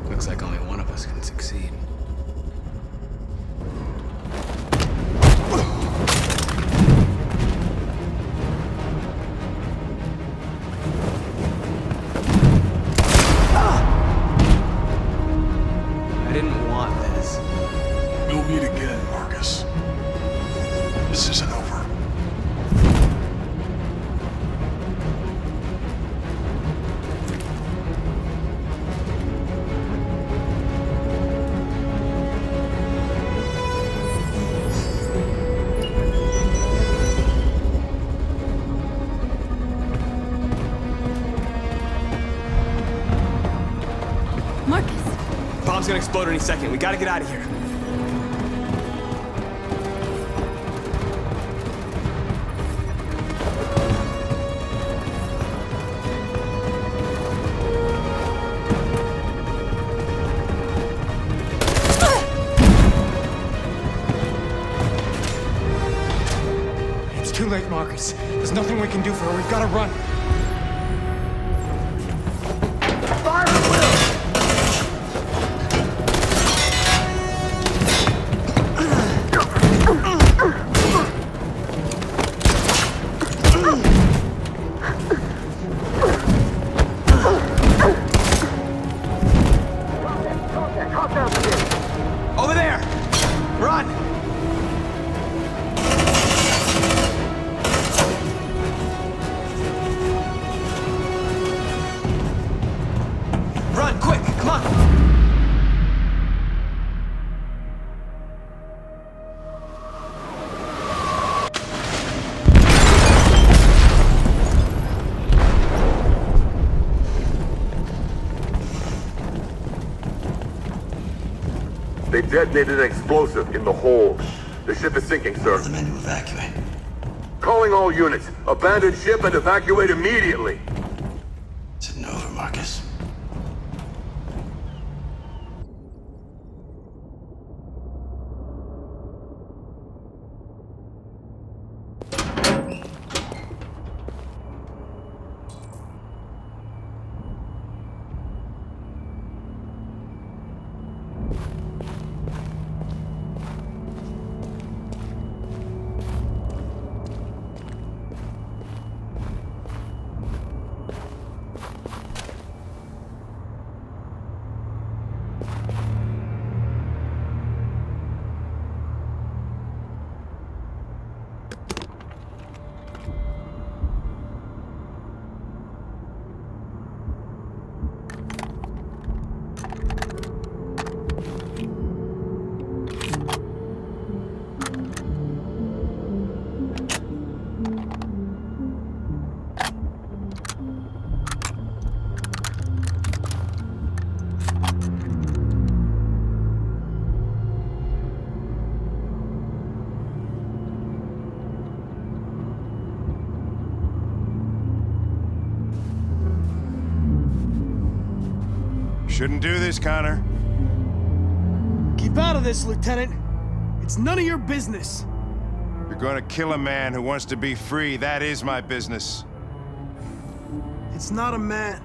S7: Looks like only one of us can succeed. I didn't want this.
S2: We'll meet again, Marcus. This isn't over.
S7: Bomb's gonna explode any second. We gotta get out of here.
S12: It's too late, Marcus. There's nothing we can do for her. We've gotta run.
S7: Over there! Run! Run, quick! Come on!
S18: They detonated an explosive in the hold. The ship is sinking, sir.
S4: The men to evacuate.
S18: Calling all units. Abandon ship and evacuate immediately.
S4: It's an over, Marcus.
S3: Shouldn't do this, Connor.
S2: Keep out of this, Lieutenant. It's none of your business.
S3: You're gonna kill a man who wants to be free. That is my business.
S2: It's not a man.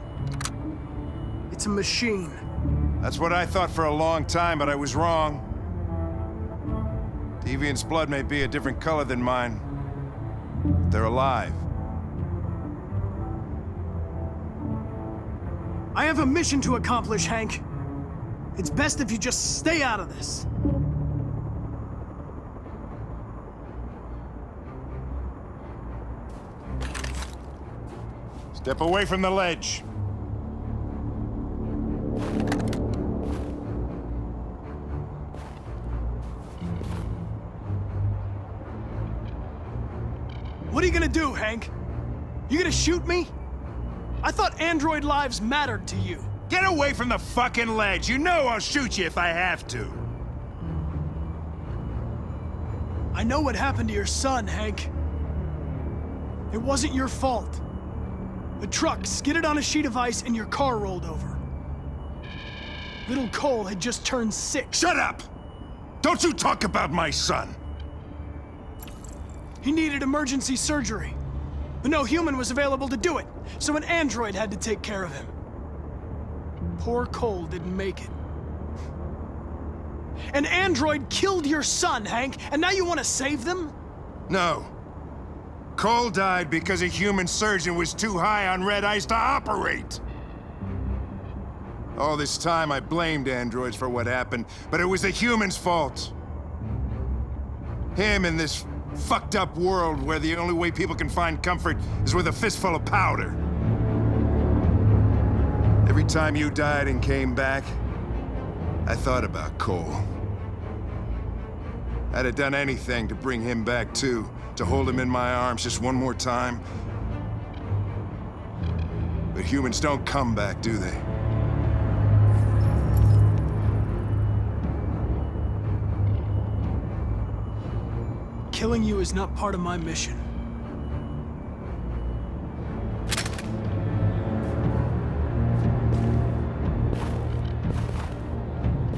S2: It's a machine.
S3: That's what I thought for a long time, but I was wrong. Deviant's blood may be a different color than mine. They're alive.
S2: I have a mission to accomplish, Hank. It's best if you just stay out of this.
S3: Step away from the ledge.
S2: What are you gonna do, Hank? You gonna shoot me? I thought android lives mattered to you.
S3: Get away from the fucking ledge. You know I'll shoot you if I have to.
S2: I know what happened to your son, Hank. It wasn't your fault. A truck skidded on a sheet of ice and your car rolled over. Little Cole had just turned 6.
S3: Shut up! Don't you talk about my son!
S2: He needed emergency surgery. But no human was available to do it, so an android had to take care of him. Poor Cole didn't make it. An android killed your son, Hank, and now you want to save them?
S18: No. Cole died because a human surgeon was too high on red ice to operate. All this time I blamed androids for what happened, but it was the humans' fault. Him in this fucked up world where the only way people can find comfort is with a fistful of powder. Every time you died and came back, I thought about Cole. I'd have done anything to bring him back too, to hold him in my arms just one more time. But humans don't come back, do they?
S2: Killing you is not part of my mission.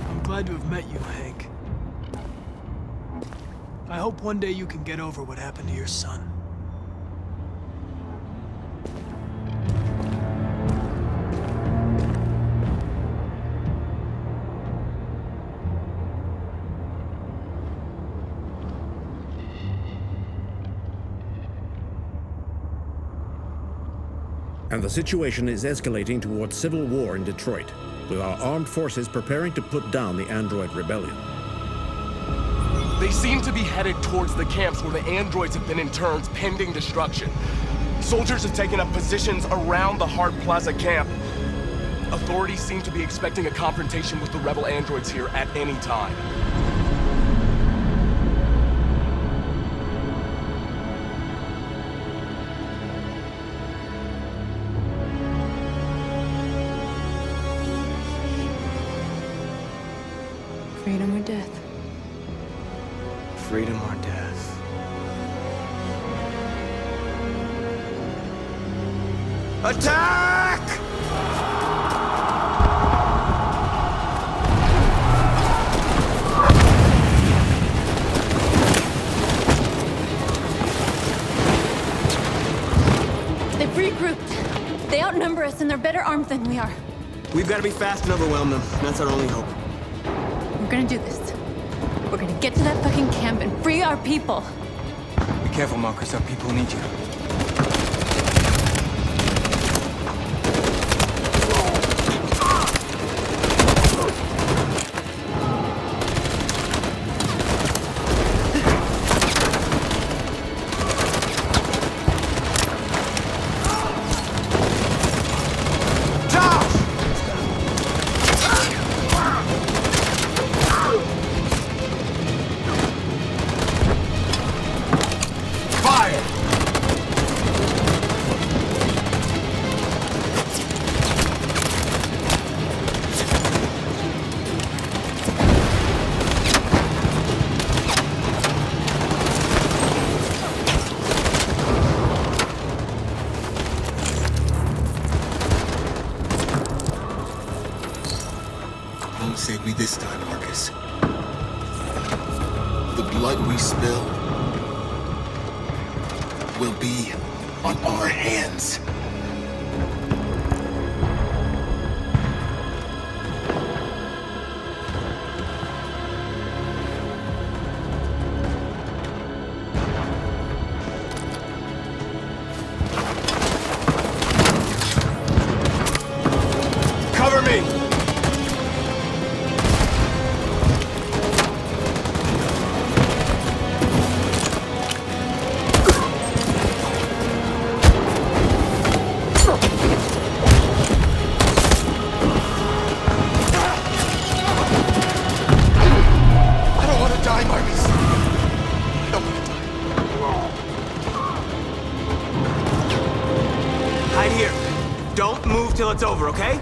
S2: I'm glad to have met you, Hank. I hope one day you can get over what happened to your son.
S21: And the situation is escalating towards civil war in Detroit, with our armed forces preparing to put down the android rebellion.
S5: They seem to be headed towards the camps where the androids have been interned pending destruction. Soldiers have taken up positions around the Hart Plaza camp. Authorities seem to be expecting a confrontation with the rebel androids here at any time.
S16: Freedom or death?
S7: Freedom or death?
S18: Attack!
S16: They've regrouped. They outnumber us and they're better armed than we are.
S7: We've got to be fast and overwhelm them. That's our only hope.
S16: We're gonna do this. We're gonna get to that fucking camp and free our people.
S7: Be careful, Marcus. Our people need you.
S22: Save me this time, Marcus. The blood we spill will be on our hands.
S5: Cover me!
S7: Till it's over, okay?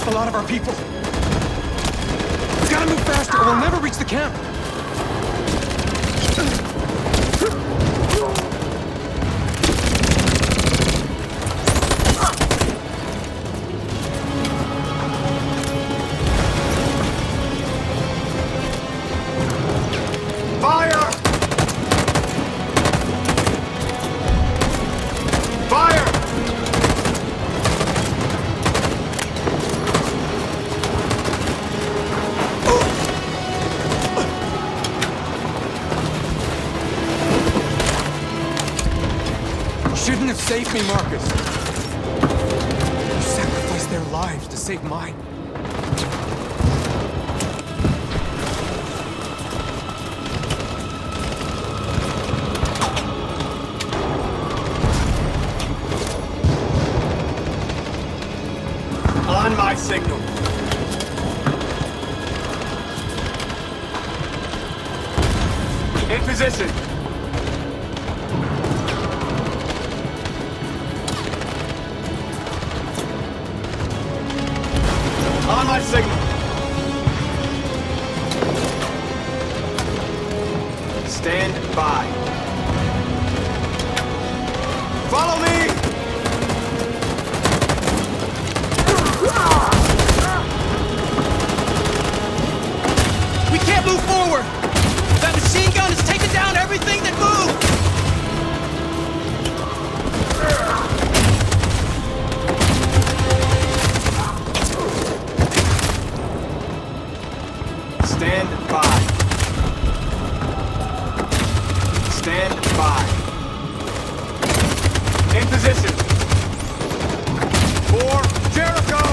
S6: a lot of our people. We've got to move faster or we'll never reach the camp. Save me, Marcus. You sacrificed their lives to save mine.
S5: On my signal. In position. On my signal. Stand by. Follow me!
S10: We can't move forward! That machine gun is taking down everything that moves!
S5: Stand by. Stand by. In position. For Jericho!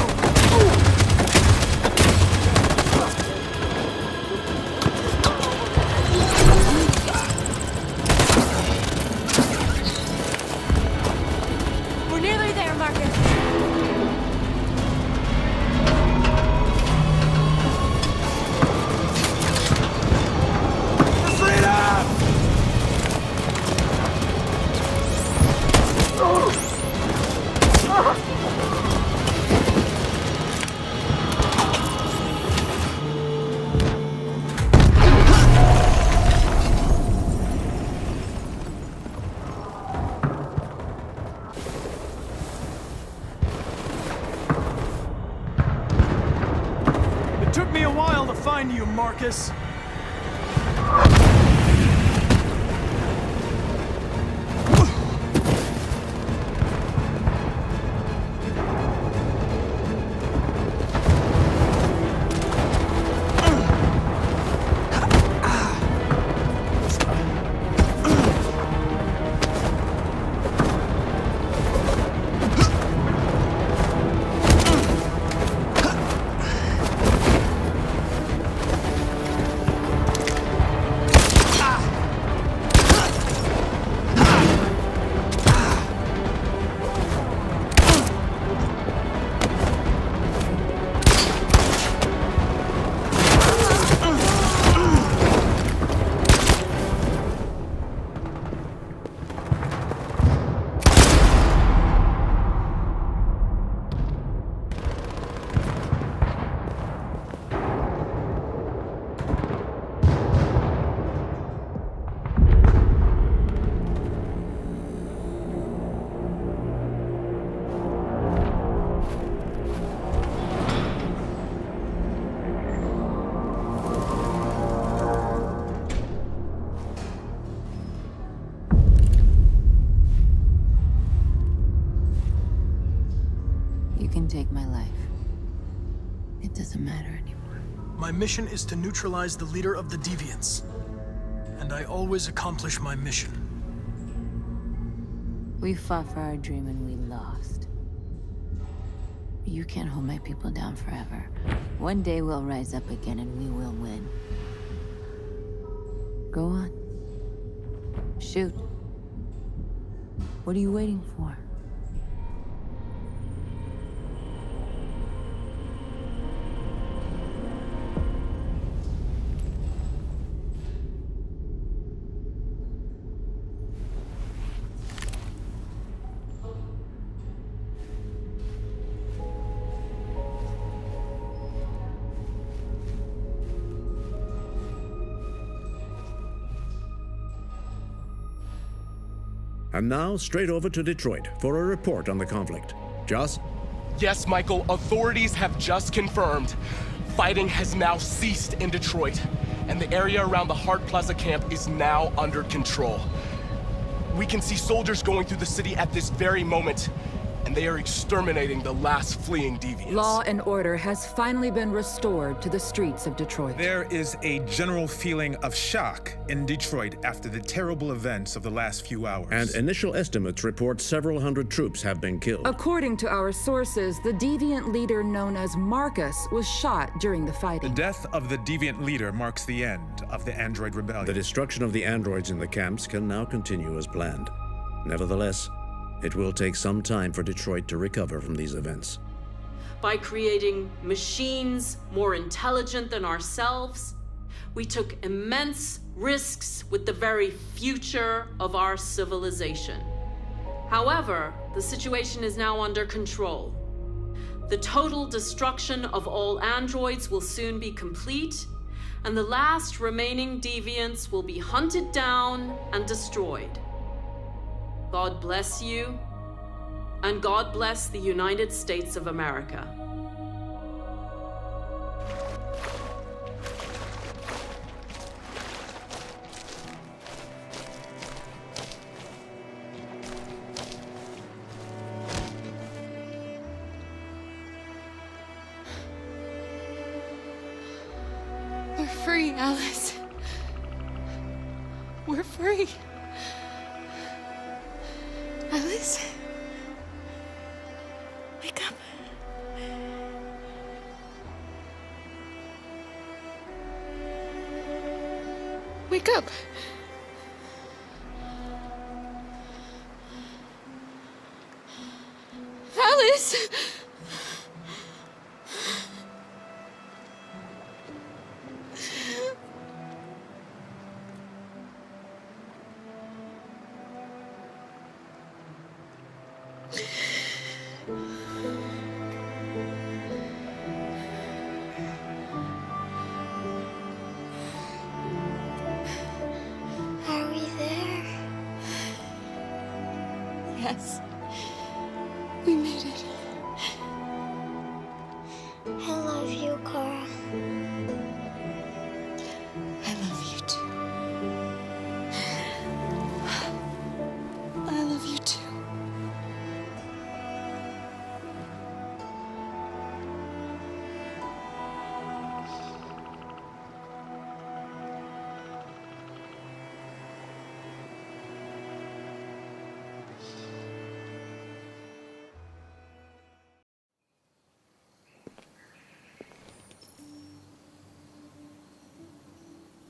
S16: We're nearly there, Marcus.
S2: It took me a while to find you, Marcus.
S16: You can take my life. It doesn't matter anymore.
S2: My mission is to neutralize the leader of the deviants. And I always accomplish my mission.
S16: We fought for our dream and we lost. You can't hold my people down forever. One day we'll rise up again and we will win. Go on. Shoot. What are you waiting for?
S21: And now, straight over to Detroit for a report on the conflict. Joss?
S5: Yes, Michael, authorities have just confirmed fighting has now ceased in Detroit, and the area around the Hart Plaza camp is now under control. We can see soldiers going through the city at this very moment, and they are exterminating the last fleeing deviants.
S11: Law and order has finally been restored to the streets of Detroit.
S8: There is a general feeling of shock in Detroit after the terrible events of the last few hours.
S21: And initial estimates report several hundred troops have been killed.
S11: According to our sources, the deviant leader known as Marcus was shot during the fighting.
S8: The death of the deviant leader marks the end of the android rebellion.
S21: The destruction of the androids in the camps can now continue as planned. Nevertheless, it will take some time for Detroit to recover from these events.
S13: By creating machines more intelligent than ourselves, we took immense risks with the very future of our civilization. However, the situation is now under control. The total destruction of all androids will soon be complete, and the last remaining deviants will be hunted down and destroyed. God bless you, and God bless the United States of America.
S17: We're free, Alice. We're free. Alice? Wake up. Wake up. Alice!
S19: Are we there?
S17: Yes. We made it.
S19: I love you, Cora.
S17: I love you too. I love you too.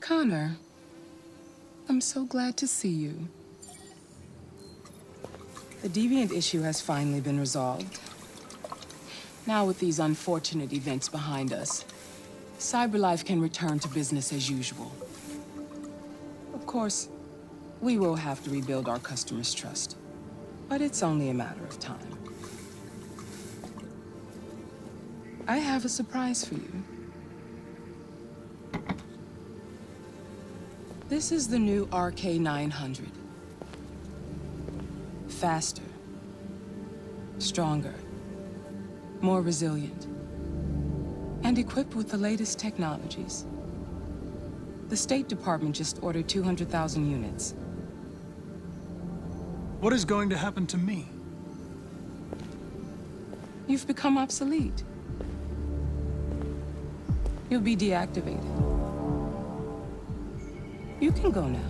S1: Connor, I'm so glad to see you. The deviant issue has finally been resolved. Now with these unfortunate events behind us, CyberLife can return to business as usual. Of course, we will have to rebuild our customers' trust, but it's only a matter of time. I have a surprise for you. This is the new RK-900. Faster, stronger, more resilient, and equipped with the latest technologies. The State Department just ordered 200,000 units.
S2: What is going to happen to me?
S1: You've become obsolete. You'll be deactivated. You can go now.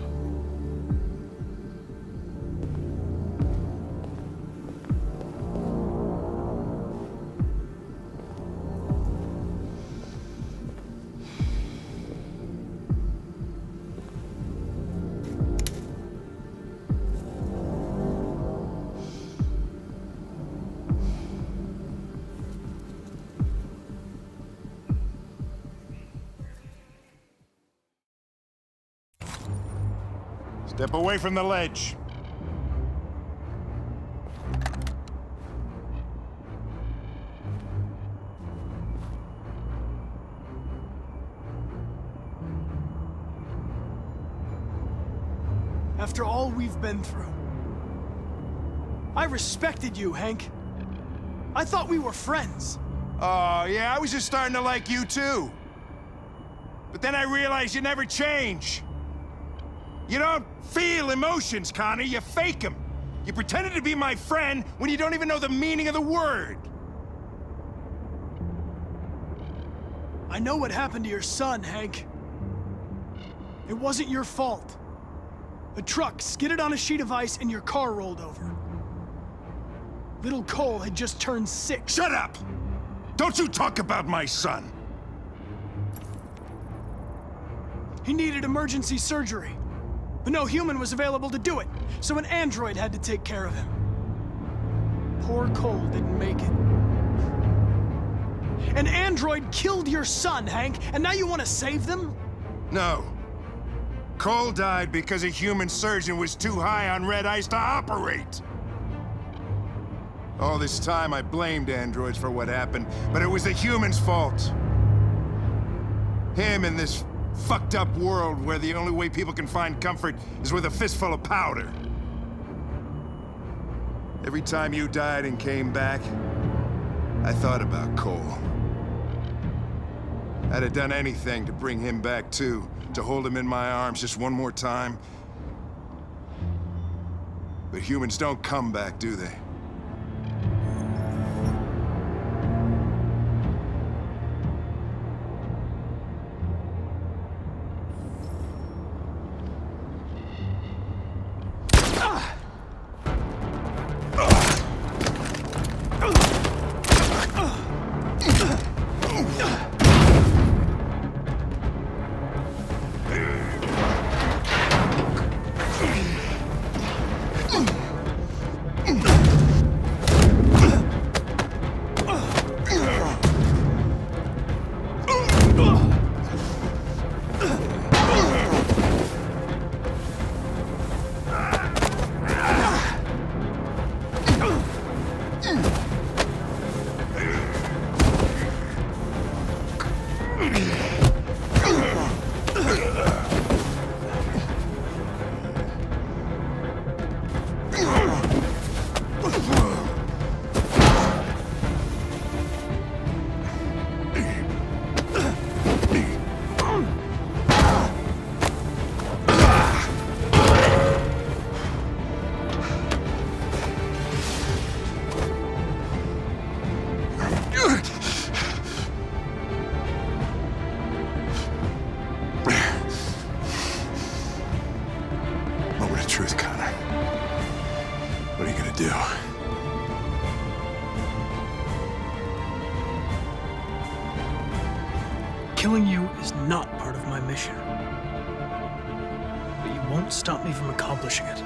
S23: Step away from the ledge.
S2: After all we've been through, I respected you, Hank. I thought we were friends.
S23: Oh, yeah, I was just starting to like you too. But then I realized you never change. You don't feel emotions, Connor, you fake them. You pretended to be my friend when you don't even know the meaning of the word.
S2: I know what happened to your son, Hank. It wasn't your fault. A truck skidded on a sheet of ice and your car rolled over. Little Cole had just turned 6.
S23: Shut up! Don't you talk about my son!
S2: He needed emergency surgery, but no human was available to do it, so an android had to take care of him. Poor Cole didn't make it. An android killed your son, Hank, and now you want to save them?
S23: No. Cole died because a human surgeon was too high on red ice to operate. All this time I blamed androids for what happened, but it was the humans' fault. Him in this fucked up world where the only way people can find comfort is with a fistful of powder. Every time you died and came back, I thought about Cole. I'd have done anything to bring him back too, to hold him in my arms just one more time. But humans don't come back, do they? Moment of truth, Connor. What are you gonna do?
S2: Killing you is not part of my mission. But you won't stop me from accomplishing it.